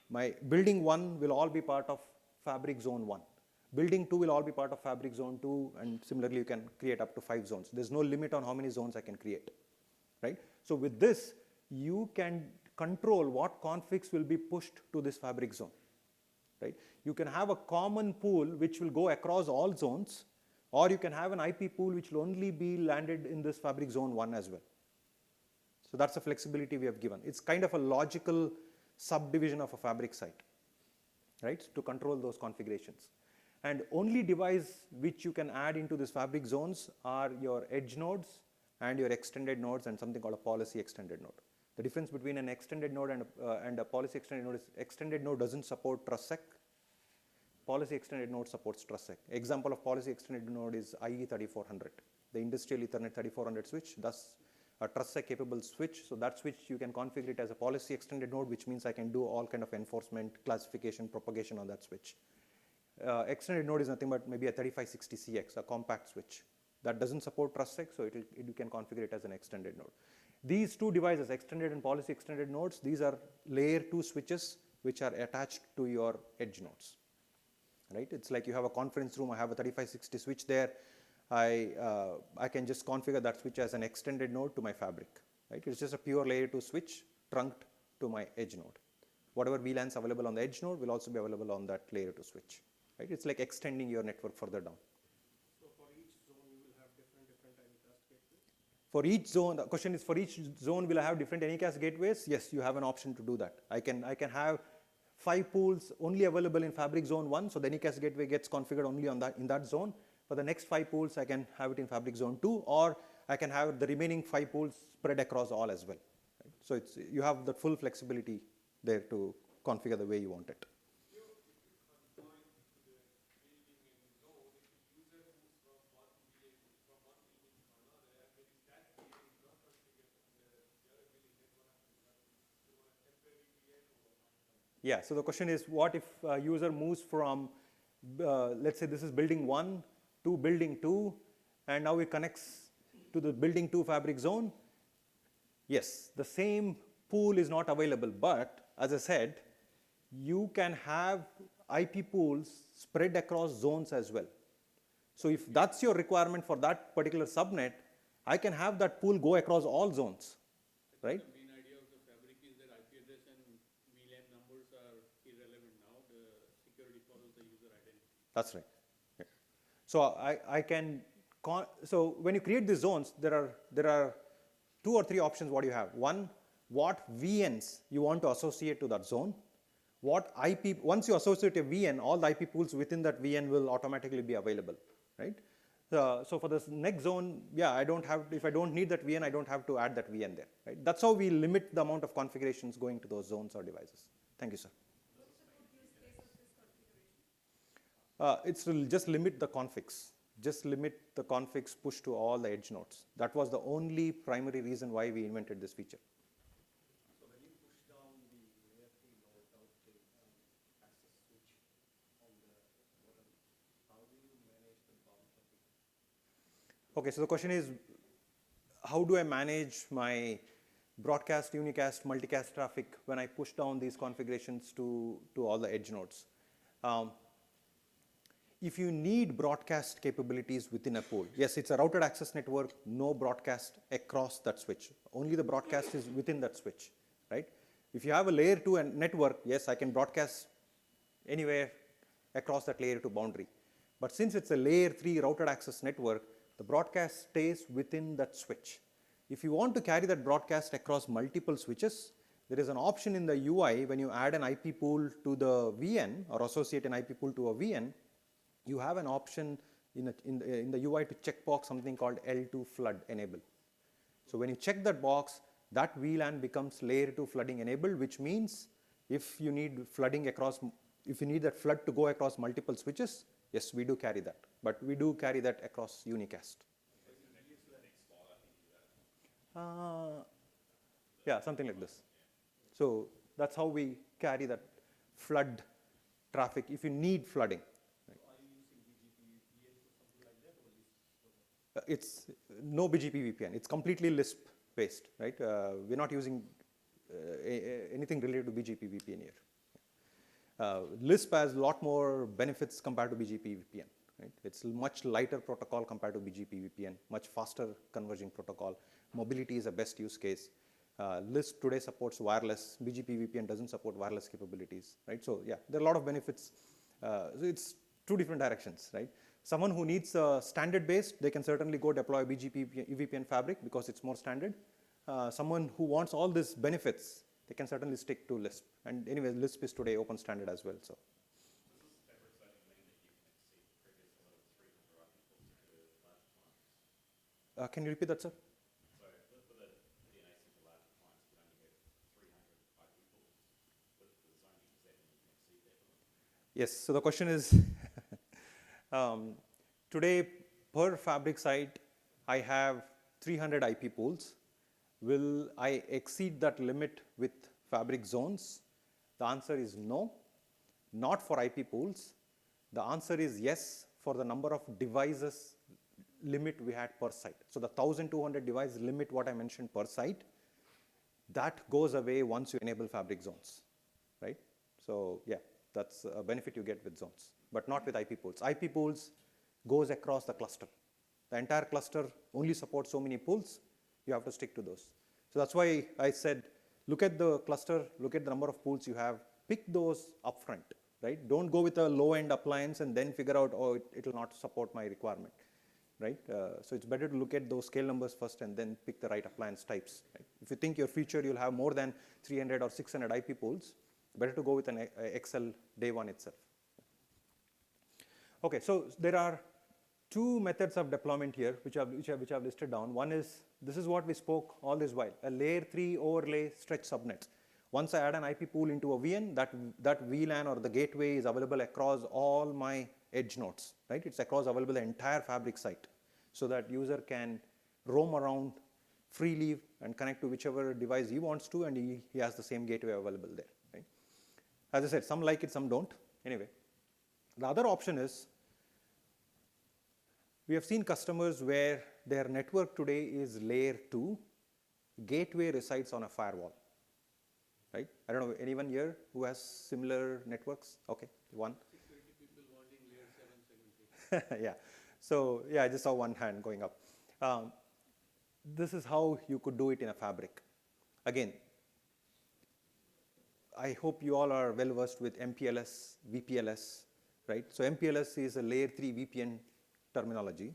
My building 1 will all be part of Fabric Zone 1. Building 2 will all be part of Fabric Zone 2, and similarly you can create up to 5 zones. There's no limit on how many zones I can create, right? So with this, you can control what configs will be pushed to this Fabric Zone, right? You can have a common pool which will go across all zones, or you can have an IP pool which will only be landed in this Fabric Zone 1 as well. So that's the flexibility we have given. It's kind of a logical subdivision of a fabric site, right, to control those configurations. And only device which you can add into this fabric zones are your edge nodes and your extended nodes and something called a policy extended node. The difference between an extended node and a policy extended node is extended node doesn't support TrustSec. Policy extended node supports TrustSec. Example of policy extended node is IE3400, the industrial Ethernet 3400 switch, thus a TrustSec capable switch. So that switch you can configure it as a policy extended node, which means I can do all kind of enforcement, classification, propagation on that switch. Extended node is nothing but maybe a 3560CX, a compact switch. That doesn't support TrustSec, so you can configure it as an extended node. These two devices, extended and policy extended nodes, these are layer 2 switches which are attached to your edge nodes, right? It's like you have a conference room, I have a 3560 switch there. I can just configure that switch as an extended node to my fabric, right? It's just a pure layer 2 switch trunked to my edge node. Whatever VLANs available on the edge node will also be available on that layer 2 switch. Right? It's like extending your network further down. So for each zone, you will have different Anycast gateways? For each zone, the question is, for each zone, will I have different Anycast gateways? Yes, you have an option to do that. I can have 5 pools only available in Fabric Zone 1, so the Anycast gateway gets configured only in that zone. For the next 5 pools, I can have it in Fabric Zone 2, or I can have the remaining 5 pools spread across all as well. Right? So you have the full flexibility there to configure the way you want it. Yeah, so the question is, what if a user moves from, let's say this is building 1 to building 2, and now it connects to the building 2 fabric zone? Yes, the same pool is not available, but as I said, you can have IP pools spread across zones as well. So if that's your requirement for that particular subnet, I can have that pool go across all zones, right? The main idea of the fabric is that IP address and VLAN numbers are irrelevant now. The security follows the user identity. That's right. Yeah. So I can, so when you create these zones, there are 2 or 3 options what you have. One, what VNs you want to associate to that zone. What IP, once you associate a VN, all the IP pools within that VN will automatically be available, right? So for this next zone, yeah, I don't have, if I don't need that VN, I don't have to add that VN there, right? That's how we limit the amount of configurations going to those zones or devices. Thank you, sir. It's to just limit the configs. Just limit the configs push to all the edge nodes. That was the only primary reason why we invented this feature. So when you push down the layer 3 node out the access switch on the bottom, how do you manage the bound traffic? Okay, so the question is, how do I manage my broadcast, unicast, multicast traffic when I push down these configurations to all the edge nodes? If you need broadcast capabilities within a pool, yes, it's a routed access network, no broadcast across that switch. Only the broadcast is within that switch, right? If you have a layer 2 network, yes, I can broadcast anywhere across that layer 2 boundary. But since it's a layer 3 routed access network, the broadcast stays within that switch. If you want to carry that broadcast across multiple switches, there is an option in the UI when you add an IP pool to the VN or associate an IP pool to a VN, you have an option in the UI to checkbox something called L2 flood enable. So when you check that box, that VLAN becomes layer 2 flooding enabled, which means if you need flooding across, if you need that flood to go across multiple switches, yes, we do carry that. But we do carry that across unicast. Yeah, something like this. So that's how we carry that flood traffic if you need flooding. It's no BGP VPN. It's completely Lisp based, right? We're not using anything related to BGP VPN here. Lisp has a lot more benefits compared to BGP VPN, right? It's much lighter protocol compared to BGP VPN, much faster converging protocol. Mobility is a best use case. Lisp today supports wireless. BGP VPN doesn't support wireless capabilities, right? So yeah, there are a lot of benefits. So it's 2 different directions, right? Someone who needs standard based, they can certainly go deploy BGP VPN fabric because it's more standard. Someone who wants all these benefits, they can certainly stick to Lisp. And anyway, Lisp is today open standard as well. So. Can you repeat that, sir? So for the DNAC for large clients, you only get 300 IP pools, but the zoning is there and you can exceed that. Yes, so the question is, today per fabric site, I have 300 IP pools. Will I exceed that limit with fabric zones? The answer is no, not for IP pools. The answer is yes for the number of devices limit we had per site. So the 1200 device limit what I mentioned per site, that goes away once you enable fabric zones, right? So yeah, that's a benefit you get with zones, but not with IP pools. IP pools goes across the cluster. The entire cluster only supports so many pools, you have to stick to those. So that's why I said, look at the cluster, look at the number of pools you have, pick those upfront, right? Don't go with a low-end appliance and then figure out, oh, it will not support my requirement, right? So it's better to look at those scale numbers first and then pick the right appliance types. Right? If you think your future you'll have more than 300 or 600 IP pools, better to go with an XL day one itself. Okay, so there are 2 methods of deployment here, which I've listed down. One is, this is what we spoke all this while, a layer 3 overlay stretch subnet. Once I add an IP pool into a VN, that VLAN or the gateway is available across all my edge nodes, right? It's across available the entire fabric site, so that user can roam around freely and connect to whichever device he wants to, and he has the same gateway available there, right? As I said, some like it, some don't. Anyway, the other option is, we have seen customers where their network today is layer 2, gateway resides on a firewall, right? I don't know, anyone here who has similar networks? Okay, one. Security people wanting layer 7 segmentation. Yeah, so yeah, I just saw one hand going up. This is how you could do it in a fabric. Again, I hope you all are well versed with MPLS, VPLS, right? So MPLS is a layer 3 VPN terminology.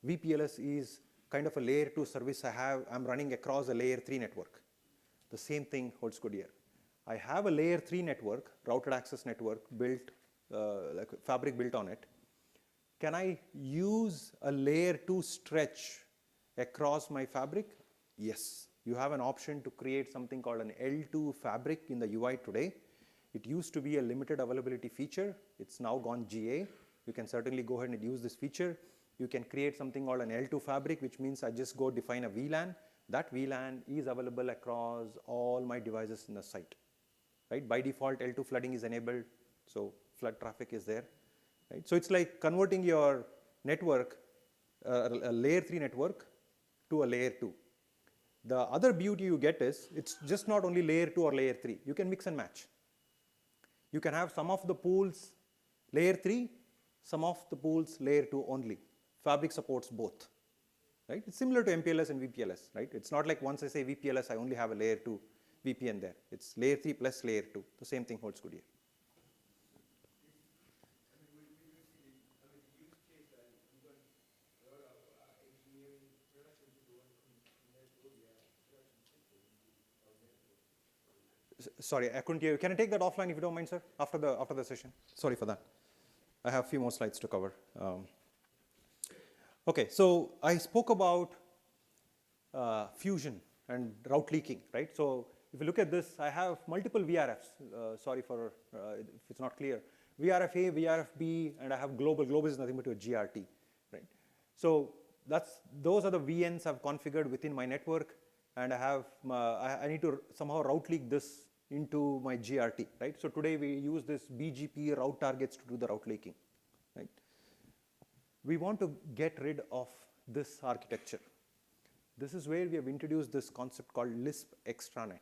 VPLS is kind of a layer 2 service I'm running across a layer 3 network. The same thing holds good here. I have a layer 3 network, routed access network built, like fabric built on it. Can I use a layer 2 stretch across my fabric? Yes. You have an option to create something called an L2 fabric in the UI today. It used to be a limited availability feature. It's now gone GA. You can certainly go ahead and use this feature. You can create something called an L2 fabric, which means I just go define a VLAN. That VLAN is available across all my devices in the site. Right? By default, L2 flooding is enabled, so flood traffic is there. Right? So it's like converting your network, a layer 3 network, to a layer 2. The other beauty you get is, it's just not only layer 2 or layer 3. You can mix and match. You can have some of the pools layer 3, some of the pools layer 2 only. Fabric supports both. Right? It's similar to MPLS and VPLS. Right? It's not like once I say VPLS, I only have a layer 2 VPN there. It's layer 3 plus layer 2. The same thing holds good here. Sorry, I couldn't hear you. Can I take that offline if you don't mind, sir, after the session? Sorry for that. I have a few more slides to cover. Okay, so I spoke about fusion and route leaking, right? So if you look at this, I have multiple VRFs. Sorry for if it's not clear. VRF-A, VRF-B, and I have global. Global is nothing but a GRT, right? So those are the VNs I've configured within my network, and I need to somehow route leak this into my GRT, right? So today we use this BGP route targets to do the route leaking, right? We want to get rid of this architecture. This is where we have introduced this concept called Lisp extranet,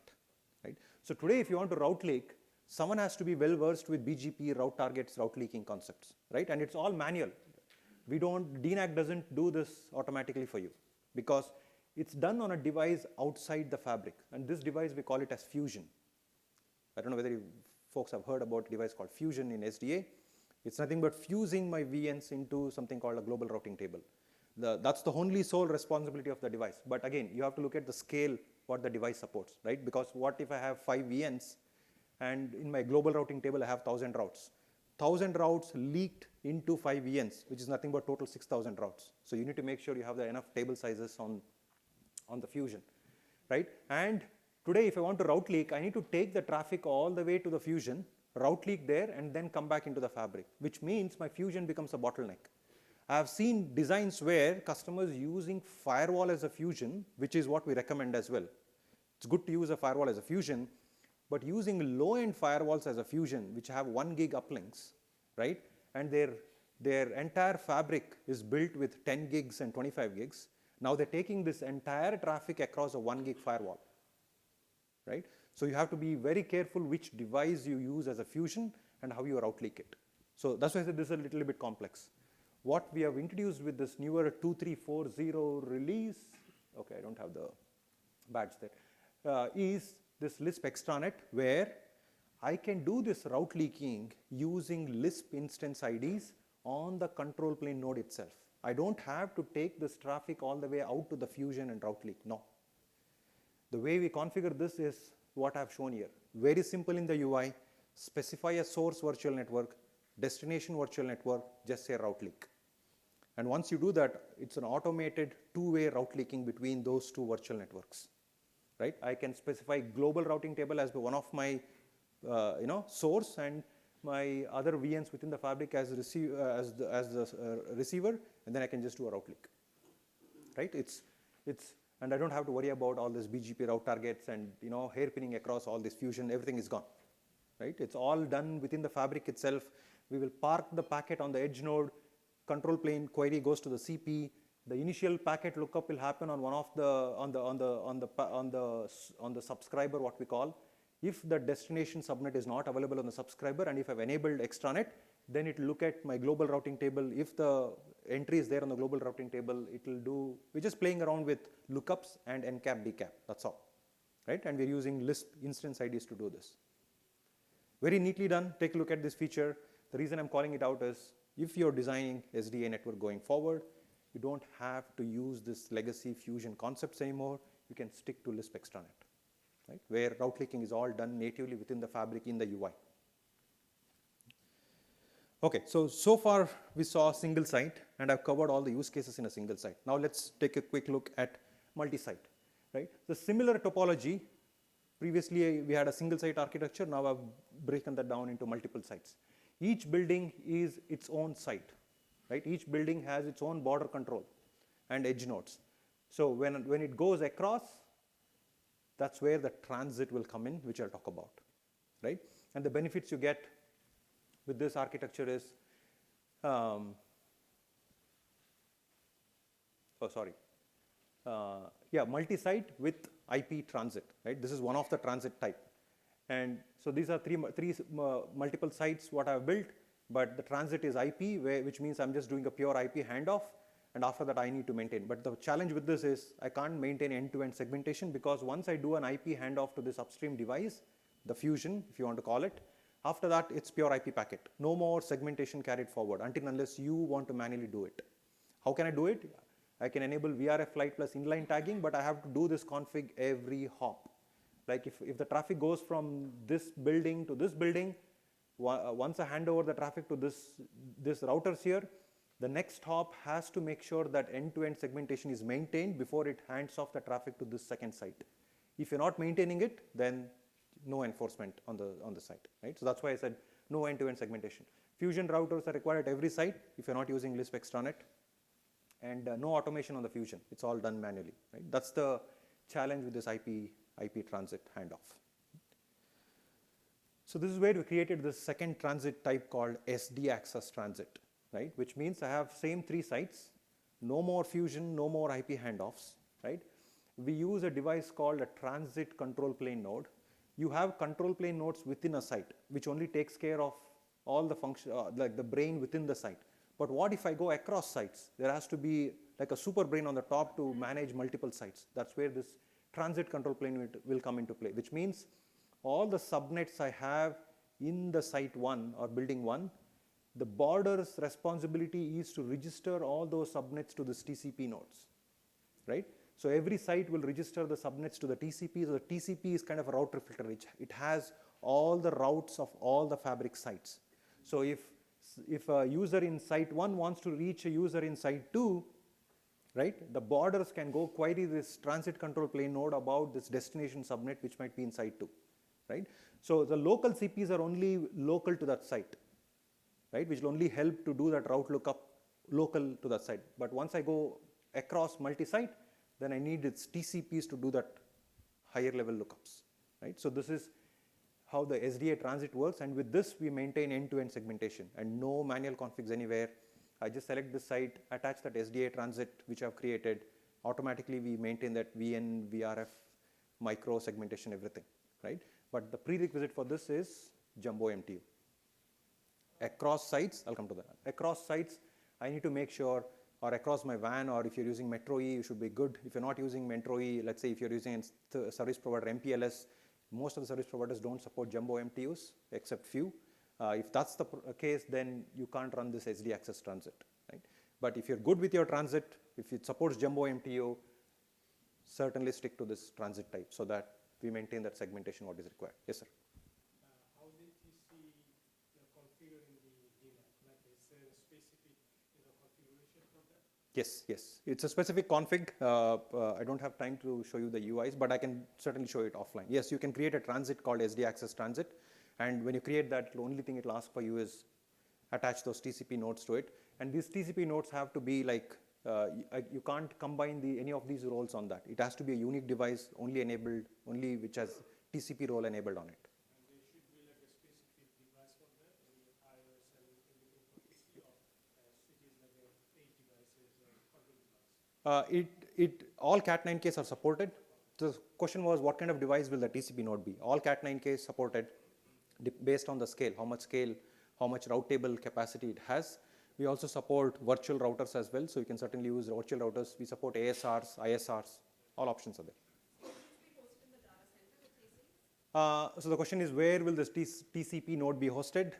right? So today if you want to route leak, someone has to be well versed with BGP route targets, route leaking concepts, right? And it's all manual. DNAC doesn't do this automatically for you because it's done on a device outside the fabric. And this device, we call it as Fusion. I don't know whether you folks have heard about a device called Fusion in SDA. It's nothing but fusing my VNs into something called a global routing table. That's the only sole responsibility of the device. But again, you have to look at the scale what the device supports, right? Because what if I have 5 VNs and in my global routing table I have 1,000 routes. 1,000 routes leaked into 5 VNs, which is nothing but total 6,000 routes. So you need to make sure you have enough table sizes on the Fusion, right? And today, if I want to route leak, I need to take the traffic all the way to the Fusion, route leak there, and then come back into the fabric, which means my Fusion becomes a bottleneck. I have seen designs where customers using firewall as a Fusion, which is what we recommend as well. It's good to use a firewall as a Fusion, but using low-end firewalls as a Fusion, which have 1 gig uplinks, right? And their entire fabric is built with 10 gigs and 25 gigs. Now they're taking this entire traffic across a 1 gig firewall, right? So you have to be very careful which device you use as a Fusion and how you route leak it. So that's why I said this is a little bit complex. What we have introduced with this newer 2340 release, okay, I don't have the badge there, is this Lisp extranet where I can do this route leaking using Lisp instance IDs on the control plane node itself. I don't have to take this traffic all the way out to the Fusion and route leak, no. The way we configure this is what I've shown here. Very simple in the UI, specify a source virtual network, destination virtual network, just say route leak. And once you do that, it's an automated two-way route leaking between those two virtual networks, right? I can specify global routing table as one of my source and my other VNs within the fabric as the receiver, and then I can just do a route leak, right? And I don't have to worry about all this BGP route targets and hairpinning across all this Fusion. Everything is gone, right? It's all done within the fabric itself. We will park the packet on the edge node, control plane query goes to the CP. The initial packet lookup will happen on one of the on the subscriber, what we call. If the destination subnet is not available on the subscriber, and if I've enabled extranet, then it will look at my global routing table. If the entry is there on the global routing table, it will do. We're just playing around with lookups and encap, decap. That's all, right? And we're using Lisp instance IDs to do this. Very neatly done. Take a look at this feature. The reason I'm calling it out is if you're designing SDA network going forward, you don't have to use this legacy fusion concepts anymore. You can stick to Lisp extranet, right? Where route leaking is all done natively within the fabric in the UI. Okay, so far we saw single site, and I've covered all the use cases in a single site. Now let's take a quick look at multi-site, right? The similar topology, previously we had a single site architecture, now I've broken that down into multiple sites. Each building is its own site, right? Each building has its own border control and edge nodes. So when it goes across, that's where the transit will come in, which I'll talk about, right? And the benefits you get with this architecture is, multi-site with IP transit, right? This is one of the transit type. And so these are three multiple sites what I've built, but the transit is IP, which means I'm just doing a pure IP handoff, and after that I need to maintain. But the challenge with this is I can't maintain end-to-end segmentation, because once I do an IP handoff to this upstream device, the fusion, if you want to call it, after that it's pure IP packet. No more segmentation carried forward until unless you want to manually do it. How can I do it? I can enable VRF flight plus inline tagging, but I have to do this config every hop. Like if the traffic goes from this building to this building, once I hand over the traffic to this routers here, the next hop has to make sure that end-to-end segmentation is maintained before it hands off the traffic to this second site. If you're not maintaining it, then no enforcement on the site, right? So that's why I said no end-to-end segmentation. Fusion routers are required at every site if you're not using Lisp extranet, and no automation on the fusion. It's all done manually, right? That's the challenge with this IP transit handoff. So this is where we created this second transit type called SD access transit, right? Which means I have same three sites, no more fusion, no more IP handoffs, right? We use a device called a transit control plane node. You have control plane nodes within a site, which only takes care of all the function, like the brain within the site. But what if I go across sites? There has to be like a super brain on the top to manage multiple sites. That's where this transit control plane will come into play, which means all the subnets I have in the site 1 or building 1, the border's responsibility is to register all those subnets to this TCP nodes, right? So every site will register the subnets to the TCP. So the TCP is kind of a router filter. It has all the routes of all the fabric sites. So if a user in site 1 wants to reach a user in site 2, right, the borders can go query this transit control plane node about this destination subnet, which might be in site 2, right? So the local CPs are only local to that site, right, which will only help to do that route lookup local to that site. But once I go across multi-site, then I need its TCPs to do that higher level lookups, right? So this is how the SDA transit works, and with this we maintain end-to-end segmentation and no manual configs anywhere. I just select this site, attach that SDA transit which I've created, automatically we maintain that VN, VRF, micro segmentation, everything, right? But the prerequisite for this is Jumbo MTU. Across sites, I'll come to that. Across sites, I need to make sure, or across my WAN, or if you're using Metro E, you should be good. If you're not using Metro E, let's say if you're using a service provider MPLS, most of the service providers don't support Jumbo MTUs, except few. If that's the case, then you can't run this SD access transit, right? But if you're good with your transit, if it supports Jumbo MTU, certainly stick to this transit type so that we maintain that segmentation what is required. Yes, sir? How did you see configuring the VLAN? Like, is there a specific configuration for that? Yes, yes. It's a specific config. I don't have time to show you the UIs, but I can certainly show it offline. Yes, you can create a transit called SD access transit. And when you create that, the only thing it will ask for you is attach those TCP nodes to it. And these TCP nodes have to be like, you can't combine any of these roles on that. It has to be a unique device, only enabled, only which has TCP role enabled on it. And there should be like a specific All Cat9Ks are supported. The question was, what kind of device will the TCP node be? All Cat9Ks supported based on the scale, how much route table capacity it has. We also support virtual routers as well, so you can certainly use virtual routers. We support ASRs, ISRs, all options are there. So the question is, where will this TCP node be hosted?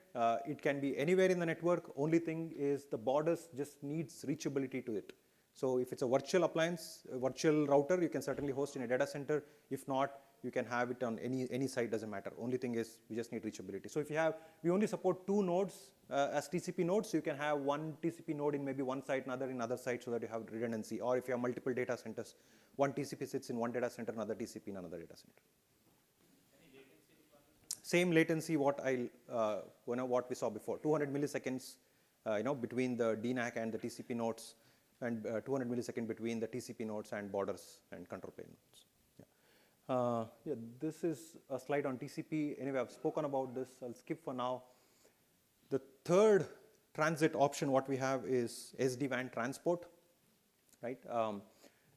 It can be anywhere in the network. Only thing is the borders just needs reachability to it. So if it's a virtual appliance, a virtual router, you can certainly host in a data center. If not, you can have it on any site, doesn't matter. Only thing is we just need reachability. So if we only support 2 nodes as TCP nodes, so you can have one TCP node in maybe one site, another in other site, so that you have redundancy. Or if you have multiple data centers, one TCP sits in one data center, another TCP in another data center. Same latency what we saw before, 200 milliseconds, between the DNAC and the TCP nodes, and 200 milliseconds between the TCP nodes and borders and control plane nodes. Yeah, this is a slide on TCP. Anyway, I've spoken about this. I'll skip for now. The third transit option what we have is SD-WAN transport, right?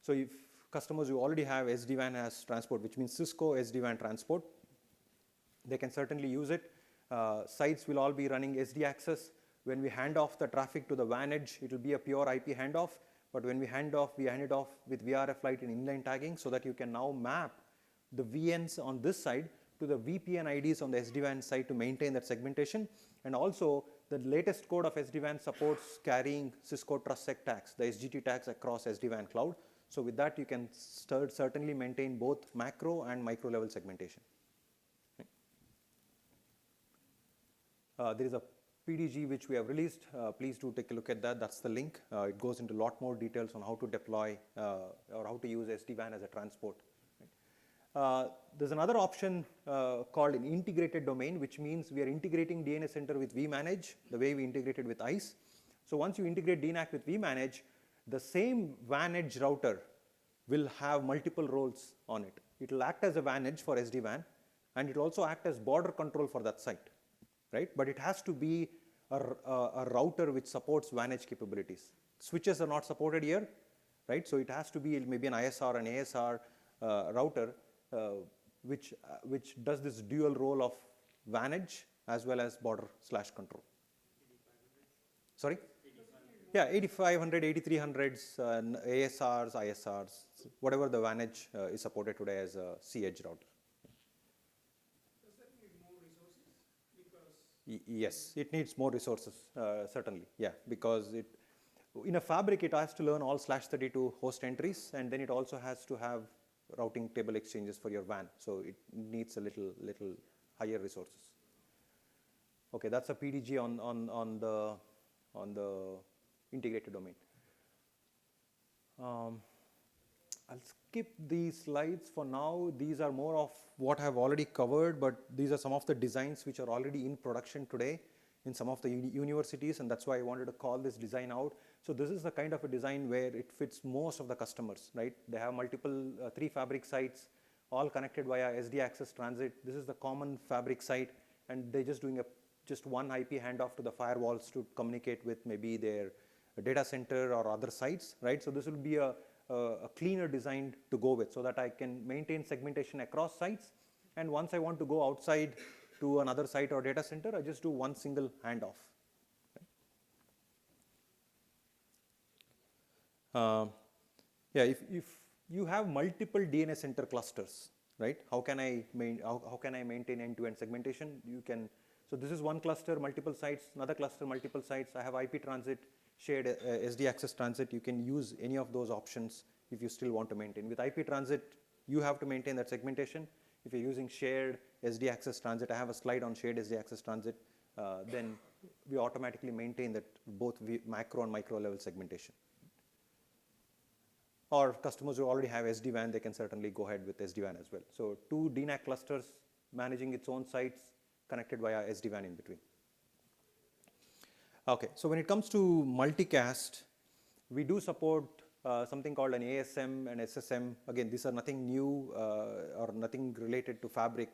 So if customers who already have SD-WAN as transport, which means Cisco SD-WAN transport, they can certainly use it. Sites will all be running SD access. When we hand off the traffic to the WAN edge, it will be a pure IP handoff. But when we hand it off with VRF Lite and inline tagging, so that you can now map the VNs on this side to the VPN IDs on the SD-WAN side to maintain that segmentation. And also, the latest code of SD-WAN supports carrying Cisco TrustSec tags, the SGT tags across SD-WAN cloud. So with that, you can certainly maintain both macro and micro level segmentation. There is a PDG which we have released. Please do take a look at that. That's the link. It goes into a lot more details on how to deploy or how to use SD-WAN as a transport. There's another option called an integrated domain, which means we are integrating DNS Center with vManage the way we integrated with ICE. So once you integrate DNAC with vManage, the same WAN edge router will have multiple roles on it. It will act as a WAN edge for SD-WAN, and it will also act as border control for that site. Right? But it has to be a router which supports WAN edge capabilities. Switches are not supported here, right? So it has to be maybe an ISR, an ASR router, which does this dual role of WAN edge as well as border/control. Sorry? Yeah, 8500, 8300s, ASRs, ISRs, whatever the WAN edge is supported today as a C edge router. Yes, it needs more resources, certainly, yeah, because in a fabric, it has to learn all /32 host entries, and then it also has to have routing table exchanges for your WAN, so it needs a little higher resources. Okay, that's a PDG on the integrated domain. I'll skip these slides for now. These are more of what I've already covered, but these are some of the designs which are already in production today in some of the universities, and that's why I wanted to call this design out. So this is the kind of a design where it fits most of the customers, right? They have multiple 3 fabric sites, all connected via SD access transit. This is the common fabric site, and they're just doing just one IP handoff to the firewalls to communicate with maybe their data center or other sites, right? So this will be a cleaner design to go with, so that I can maintain segmentation across sites. And once I want to go outside to another site or data center, I just do one single handoff. Yeah, if you have multiple DNS center clusters, right? How can I maintain end-to-end segmentation? So this is one cluster, multiple sites, another cluster, multiple sites. I have IP transit, shared SD access transit. You can use any of those options if you still want to maintain. With IP transit, you have to maintain that segmentation. If you're using shared SD access transit, I have a slide on shared SD access transit, then we automatically maintain that both macro and micro level segmentation. Or customers who already have SD-WAN, they can certainly go ahead with SD-WAN as well. So 2 DNAC clusters managing its own sites connected via SD-WAN in between. Okay, so when it comes to multicast, we do support something called an ASM and SSM. Again, these are nothing new or nothing related to fabric.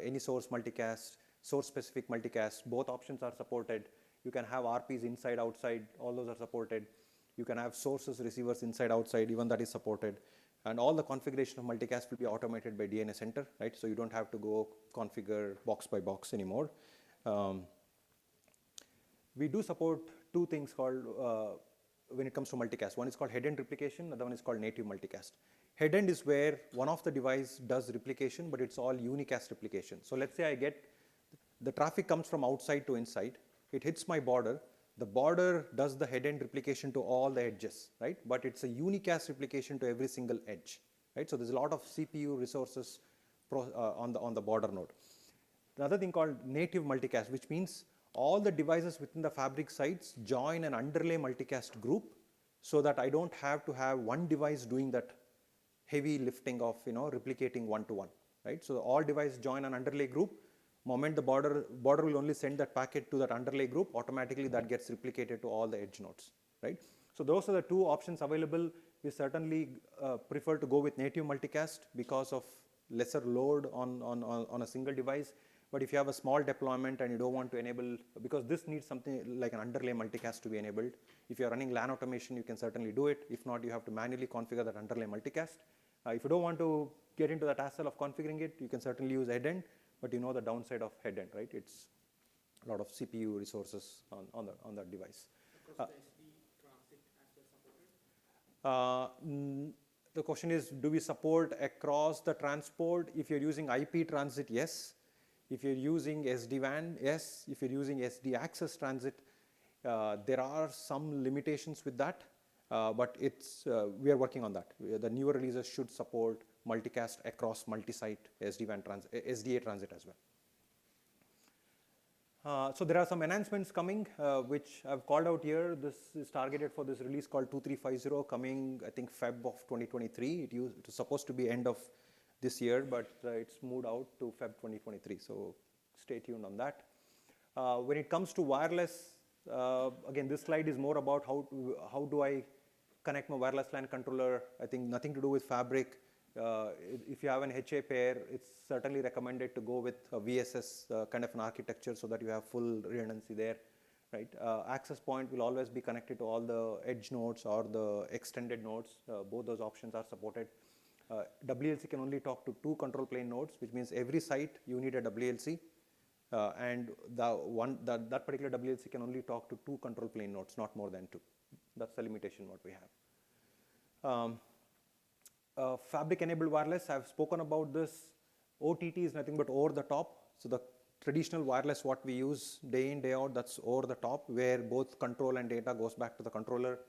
Any source multicast, source-specific multicast, both options are supported. You can have RPs inside, outside, all those are supported. You can have sources, receivers, inside, outside, even that is supported. And all the configuration of multicast will be automated by DNS Center, right? So you don't have to go configure box by box anymore. We do support two things called, when it comes to multicast. One is called head-end replication, the other one is called native multicast. Head-end is where one of the device does replication, but it's all unicast replication. So let's say I get, the traffic comes from outside to inside, it hits my border, the border does the head-end replication to all the edges, right? But it's a unicast replication to every single edge, right? So there's a lot of CPU resources on the border node. Another thing called native multicast, which means all the devices within the fabric sites join an underlay multicast group, so that I don't have to have one device doing that heavy lifting of replicating one-to-one, right? So all devices join an underlay group. Moment the border will only send that packet to that underlay group, automatically that gets replicated to all the edge nodes, right? So those are the two options available. We certainly prefer to go with native multicast because of lesser load on a single device. But if you have a small deployment and you don't want to enable, because this needs something like an underlay multicast to be enabled. If you're running LAN automation, you can certainly do it. If not, you have to manually configure that underlay multicast. If you don't want to get into that hassle of configuring it, you can certainly use head-end, but you know the downside of head-end, right? It's a lot of CPU resources on that device. Across the SD transit as well supported? The question is, do we support across the transport? If you're using IP transit, yes. If you're using SD-WAN, yes. If you're using SD access transit, there are some limitations with that, but we are working on that. The newer releases should support multicast across multi-site SD-WAN SDA transit as well. So there are some enhancements coming, which I've called out here. This is targeted for this release called 2350 coming, I think, Feb of 2023. It was supposed to be end of this year, but it's moved out to Feb 2023. So stay tuned on that. When it comes to wireless, again, this slide is more about how do I connect my wireless LAN controller. I think nothing to do with fabric. If you have an HA pair, it's certainly recommended to go with a VSS kind of an architecture so that you have full redundancy there, right? Access point will always be connected to all the edge nodes or the extended nodes. Both those options are supported. WLC can only talk to 2 control plane nodes, which means every site you need a WLC, and that particular WLC can only talk to 2 control plane nodes, not more than 2. That's the limitation what we have. Fabric-enabled wireless, I've spoken about this. OTT is nothing but over the top. So the traditional wireless what we use day in, day out, that's over the top, where both control and data goes back to the controller,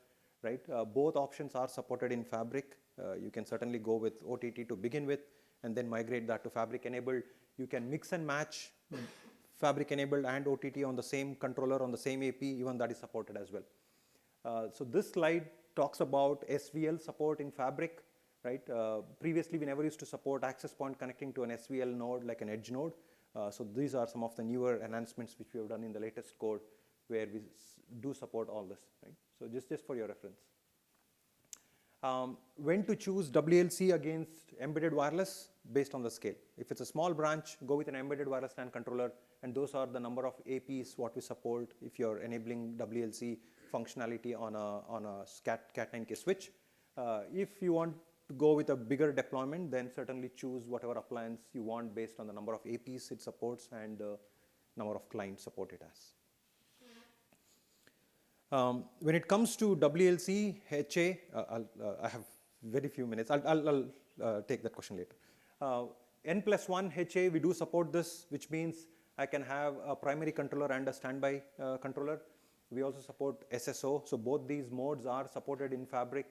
right? Both options are supported in Fabric. You can certainly go with OTT to begin with, and then migrate that to Fabric-enabled. You can mix and match Fabric-enabled and OTT on the same controller, on the same AP, even that is supported as well. So this slide talks about SVL support in Fabric. Right? Previously, we never used to support access point connecting to an SVL node like an edge node. So these are some of the newer enhancements which we have done in the latest code where we do support all this. Right? So just for your reference. When to choose WLC against embedded wireless based on the scale. If it's a small branch, go with an embedded wireless LAN controller, and those are the number of APs what we support if you're enabling WLC functionality on a Cat9K switch. If you want to go with a bigger deployment, then certainly choose whatever appliance you want based on the number of APs it supports and the number of clients support it as. When it comes to WLC, HA, I have very few minutes. I'll take that question later. N+1 HA, we do support this, which means I can have a primary controller and a standby controller. We also support SSO, so both these modes are supported in Fabric.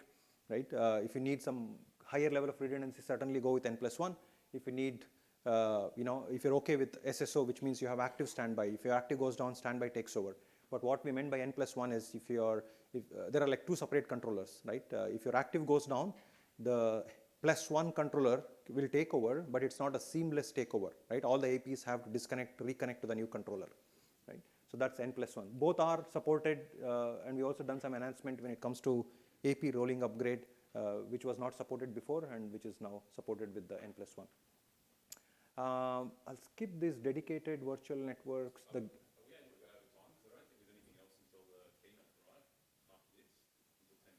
Right? If you need some higher level of redundancy, certainly go with N+1. If you need, if you're okay with SSO, which means you have active standby. If your active goes down, standby takes over. But what we meant by N+1 is there are like 2 separate controllers, right? If your active goes down, the +1 controller will take over, but it's not a seamless takeover, right? All the APs have to disconnect, reconnect to the new controller, right? So that's N+1. Both are supported, and we also done some enhancement when it comes to AP rolling upgrade, which was not supported before and which is now supported with the N+1. I'll skip these dedicated virtual networks. Are we able to go over time? Because I don't think there's anything else until the keynote, right? After this, until 10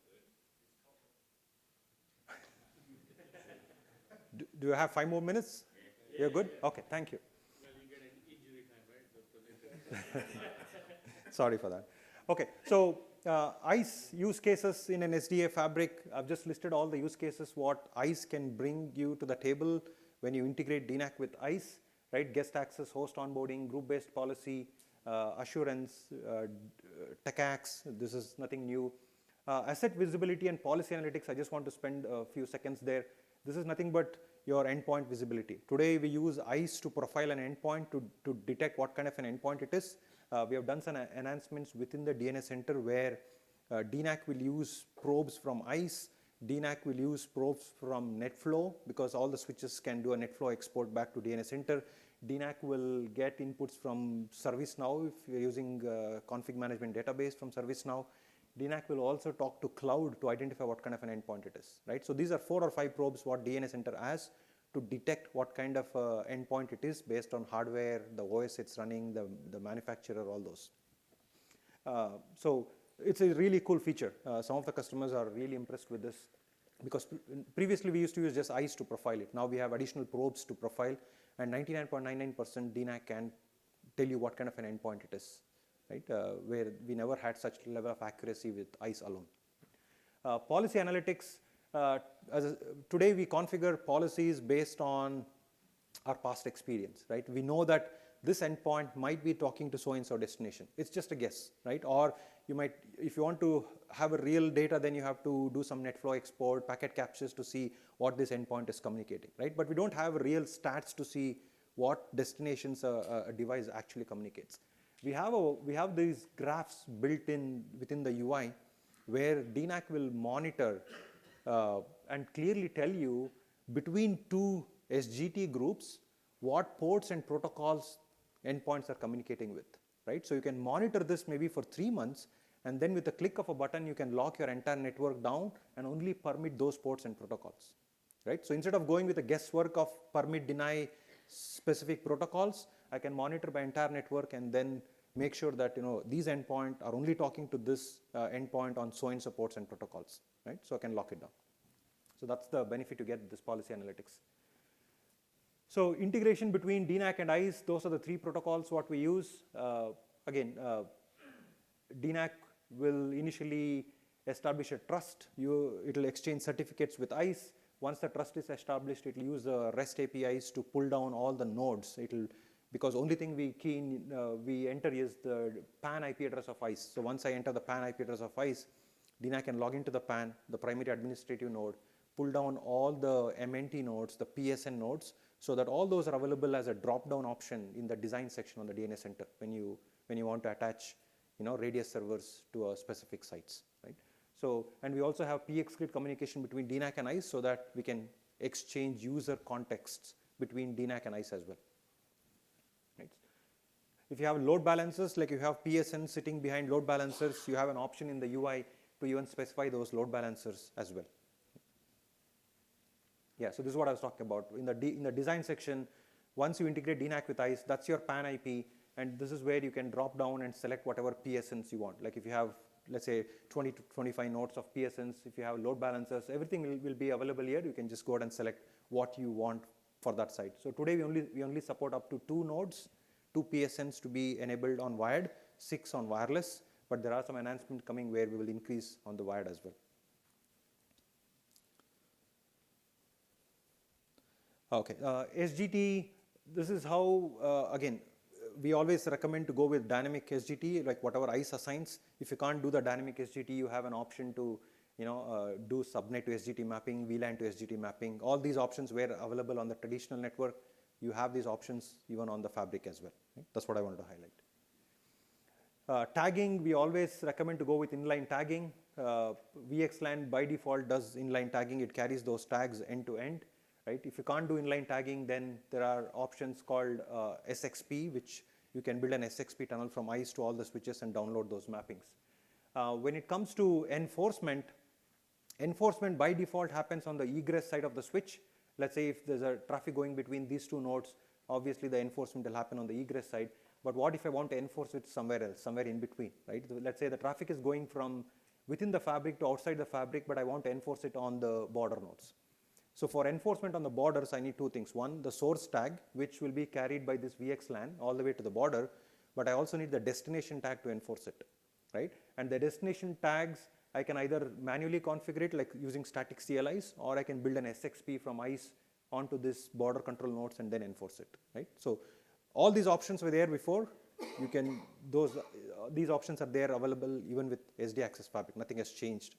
Do you have 5 more minutes? You're good? Okay, thank you. Well, you get an injury time, right? Sorry for that. Okay, so ICE use cases in an SDA fabric. I've just listed all the use cases what ICE can bring you to the table when you integrate DNAC with ICE, right? Guest access, host onboarding, group-based policy, assurance, TechAx. This is nothing new. Asset visibility and policy analytics, I just want to spend a few seconds there. This is nothing but your endpoint visibility. Today we use ICE to profile an endpoint to detect what kind of an endpoint it is. We have done some enhancements within the DNS center where DNAC will use probes from ICE, DNAC will use probes from NetFlow because all the switches can do a NetFlow export back to DNS center. DNAC will get inputs from ServiceNow if you're using config management database from ServiceNow. DNAC will also talk to cloud to identify what kind of an endpoint it is, right? So these are 4 or 5 probes what DNS Center has to detect what kind of endpoint it is based on hardware, the OS it's running, the manufacturer, all those. So it's a really cool feature. Some of the customers are really impressed with this because previously we used to use just ICE to profile it. Now we have additional probes to profile, and 99.99% DNAC can tell you what kind of an endpoint it is. Right, where we never had such level of accuracy with ICE alone. Policy analytics, today we configure policies based on our past experience, right? We know that this endpoint might be talking to so-and-so destination. It's just a guess, right? Or you might, if you want to have a real data, then you have to do some NetFlow export, packet captures to see what this endpoint is communicating, right? But we don't have real stats to see what destinations a device actually communicates. We have these graphs built in within the UI where DNAC will monitor and clearly tell you between 2 SGT groups what ports and protocols endpoints are communicating with, right? So you can monitor this maybe for 3 months, and then with the click of a button you can lock your entire network down and only permit those ports and protocols, right? So instead of going with the guesswork of permit, deny specific protocols, I can monitor my entire network and then make sure that these endpoints are only talking to this endpoint on so-and-so ports and protocols, right? So I can lock it down. So that's the benefit you get with this policy analytics. So integration between DNAC and ICE, those are the 3 protocols what we use. Again, DNAC will initially establish a trust. It will exchange certificates with ICE. Once the trust is established, it will use the REST APIs to pull down all the nodes. Because only thing we enter is the PAN IP address of ICE. So once I enter the PAN IP address of ICE, DNAC can log into the PAN, the primary administrative node, pull down all the MNT nodes, the PSN nodes, so that all those are available as a drop-down option in the design section on the DNS Center when you want to attach radius servers to a specific sites, right? So, and we also have PX grid communication between DNAC and ICE so that we can exchange user contexts between DNAC and ICE as well. Right. If you have load balancers, like you have PSN sitting behind load balancers, you have an option in the UI to even specify those load balancers as well. Yeah, so this is what I was talking about. In the design section, once you integrate DNAC with ICE, that's your PAN IP, and this is where you can drop down and select whatever PSNs you want. Like if you have, let's say, 20 to 25 nodes of PSNs, if you have load balancers, everything will be available here. You can just go ahead and select what you want for that site. So today we only support up to 2 nodes, 2 PSNs to be enabled on wired, 6 on wireless, but there are some enhancements coming where we will increase on the wired as well. Okay, SGT, this is how, again, we always recommend to go with dynamic SGT, like whatever ICE assigns. If you can't do the dynamic SGT, you have an option to do subnet to SGT mapping, VLAN to SGT mapping. All these options were available on the traditional network. You have these options even on the fabric as well. Right? That's what I wanted to highlight. Tagging, we always recommend to go with inline tagging. VXLAN by default does inline tagging. It carries those tags end to end. Right? If you can't do inline tagging, then there are options called SXP, which you can build an SXP tunnel from ICE to all the switches and download those mappings. When it comes to enforcement by default happens on the egress side of the switch. Let's say if there's a traffic going between these 2 nodes, obviously the enforcement will happen on the egress side. But what if I want to enforce it somewhere else, somewhere in between, right? Let's say the traffic is going from within the fabric to outside the fabric, but I want to enforce it on the border nodes. So for enforcement on the borders, I need two things. One, the source tag, which will be carried by this VXLAN all the way to the border, but I also need the destination tag to enforce it, right? And the destination tags, I can either manually configure it like using static CLIs, or I can build an SXP from ICE onto this border control nodes and then enforce it, right? So all these options were there before. You can, these options are there available even with SDA Access Fabric. Nothing has changed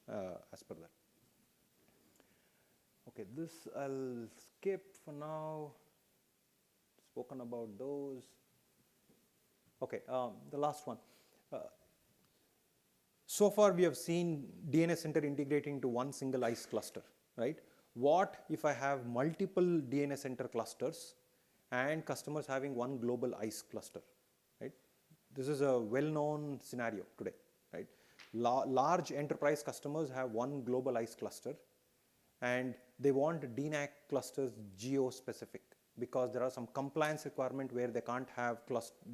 as per that. Okay, this I'll skip for now. Spoken about those. Okay, the last one. So far we have seen DNS Center integrating to one single ICE cluster, right? What if I have multiple DNS Center clusters and customers having one global ICE cluster, right? This is a well-known scenario today, right? Large enterprise customers have one global ICE cluster and they want DNAC clusters geo-specific because there are some compliance requirement where they can't have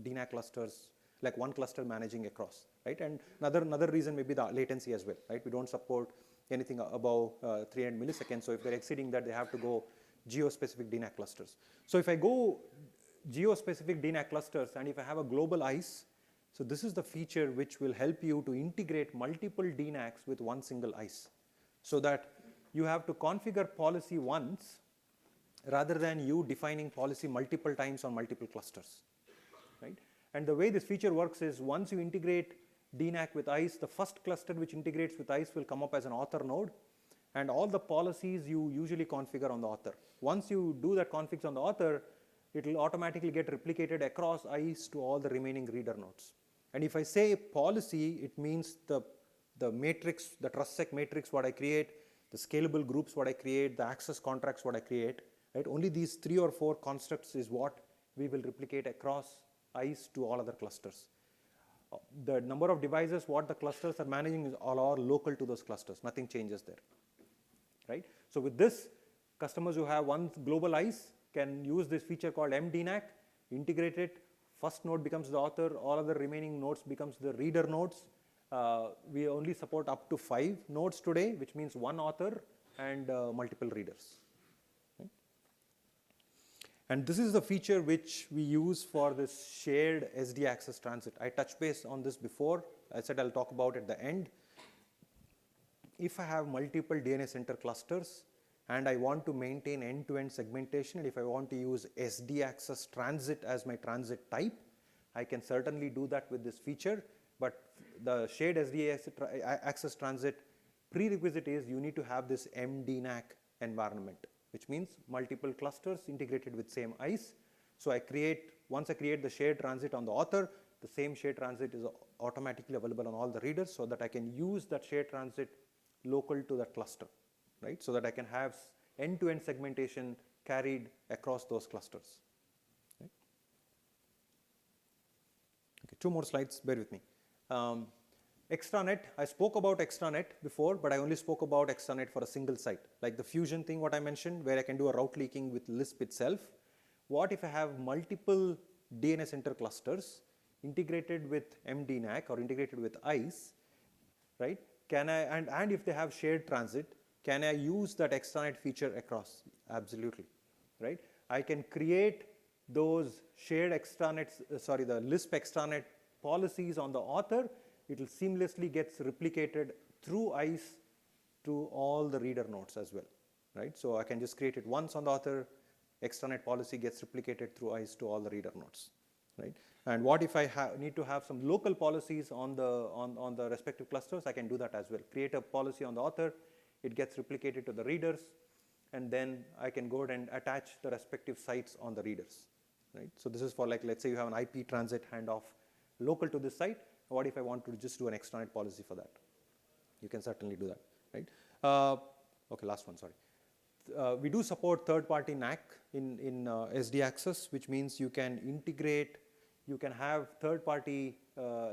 DNAC clusters like one cluster managing across, right? And another reason may be the latency as well, right? We don't support anything above 300 milliseconds. So if they're exceeding that, they have to go geo-specific DNAC clusters. So if I go geo-specific DNAC clusters and if I have a global ICE, so this is the feature which will help you to integrate multiple DNACs with one single ICE so that you have to configure policy once rather than you defining policy multiple times on multiple clusters, right? And the way this feature works is once you integrate DNAC with ICE, the first cluster which integrates with ICE will come up as an author node, and all the policies you usually configure on the author. Once you do that configs on the author, it will automatically get replicated across ICE to all the remaining reader nodes. And if I say policy, it means the matrix, the TrustSec matrix what I create, the scalable groups what I create, the access contracts what I create, right? Only these 3 or 4 constructs is what we will replicate across ICE to all other clusters. The number of devices what the clusters are managing is all local to those clusters. Nothing changes there, right? So with this, customers who have one global ICE can use this feature called MDNAC, integrate it. First node becomes the author, all other remaining nodes becomes the reader nodes. We only support up to 5 nodes today, which means one author and multiple readers. Okay. And this is the feature which we use for this shared SD access transit. I touched base on this before. I said I'll talk about it at the end. If I have multiple DNS Center clusters and I want to maintain end-to-end segmentation, and if I want to use SD access transit as my transit type, I can certainly do that with this feature. But the shared SD access transit prerequisite is you need to have this MDNAC environment, which means multiple clusters integrated with same ICE. So once I create the shared transit on the author, the same shared transit is automatically available on all the readers so that I can use that shared transit local to that cluster, right? So that I can have end-to-end segmentation carried across those clusters. Okay. Okay, 2 more slides, bear with me. Extranet, I spoke about extranet before, but I only spoke about extranet for a single site, like the fusion thing what I mentioned, where I can do a route leaking with Lisp itself. What if I have multiple DNS Center clusters integrated with MDNAC or integrated with ICE, right? Can I, and if they have shared transit, can I use that extranet feature across? Absolutely, right? I can create those shared extranets, the Lisp extranet policies on the author. It will seamlessly gets replicated through ICE to all the reader nodes as well, right? So I can just create it once on the author, extranet policy gets replicated through ICE to all the reader nodes, right? And what if I need to have some local policies on the respective clusters? I can do that as well. Create a policy on the author, it gets replicated to the readers, and then I can go ahead and attach the respective sites on the readers, right? So this is for, like, let's say you have an IP transit handoff local to this site. What if I want to just do an extranet policy for that? You can certainly do that, right? Okay, last one, sorry. We do support third-party NAC in SD access, which means you can integrate, you can have third-party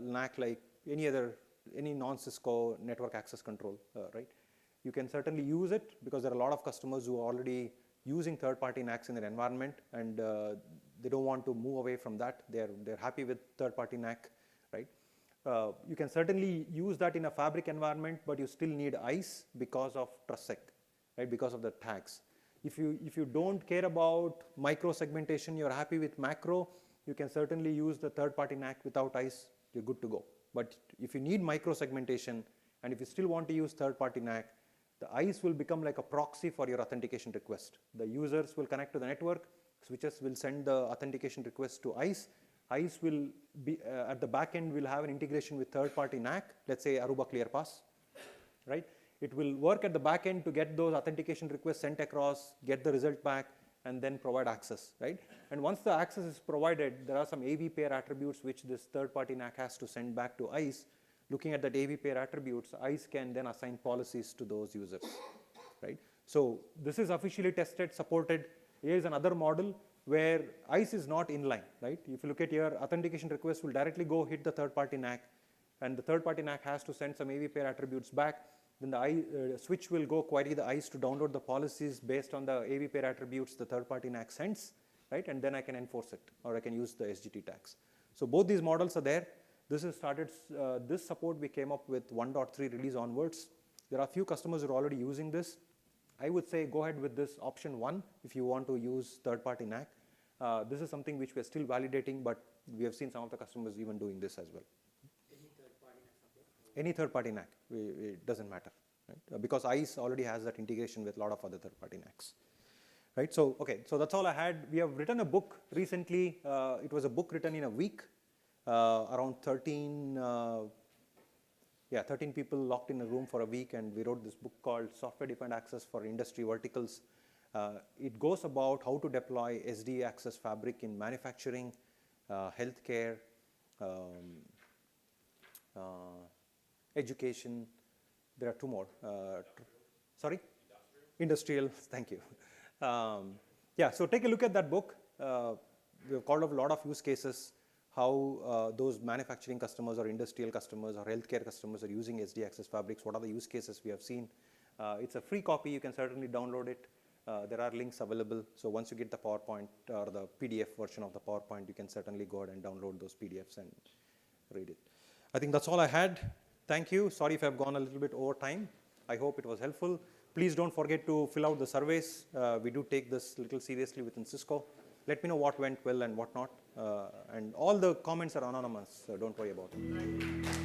NAC like any non-Cisco network access control, right? You can certainly use it because there are a lot of customers who are already using third-party NACs in their environment, and they don't want to move away from that. They're happy with third-party NAC, right? You can certainly use that in a fabric environment, but you still need ICE because of TrustSec, right? Because of the tags. If you don't care about micro segmentation, you're happy with macro, you can certainly use the third-party NAC without ICE, you're good to go. But if you need micro segmentation, and if you still want to use third-party NAC, the ICE will become like a proxy for your authentication request. The users will connect to the network, switches will send the authentication request to ICE. ICE will be, at the back end, will have an integration with third-party NAC, let's say Aruba ClearPass, right? It will work at the back end to get those authentication requests sent across, get the result back, and then provide access, right? And once the access is provided, there are some AV pair attributes which this third-party NAC has to send back to ICE. Looking at the AV pair attributes, ICE can then assign policies to those users, right? So this is officially tested, supported. Here is another model where ICE is not inline, right? If you look at here, authentication request will directly go hit the third-party NAC, and the third-party NAC has to send some AV pair attributes back. Then the switch will go query the ICE to download the policies based on the AV pair attributes the third-party NAC sends, right? And then I can enforce it, or I can use the SGT tags. So both these models are there. This has started, this support we came up with 1.3 release onwards. There are a few customers who are already using this. I would say go ahead with this option 1 if you want to use third-party NAC. This is something which we are still validating, but we have seen some of the customers even doing this as well. Any third-party NAC, it doesn't matter, right? Because ICE already has that integration with a lot of other third-party NACs, right? So, okay, so that's all I had. We have written a book recently. It was a book written in a week, around 13 people locked in a room for a week, and we wrote this book called Software-Defined Access for Industry Verticals. It goes about how to deploy SDA access fabric in manufacturing, healthcare, education. There are 2 more. Sorry? Industrial. Thank you. Yeah, so take a look at that book. We've called up a lot of use cases, how those manufacturing customers or industrial customers or healthcare customers are using SD access fabrics. What are the use cases we have seen? It's a free copy. You can certainly download it. There are links available. So once you get the PowerPoint or the PDF version of the PowerPoint, you can certainly go ahead and download those PDFs and read it. I think that's all I had. Thank you. Sorry if I've gone a little bit over time. I hope it was helpful. Please don't forget to fill out the surveys. We do take this a little seriously within Cisco. Let me know what went well and what not. And all the comments are anonymous, so don't worry about it.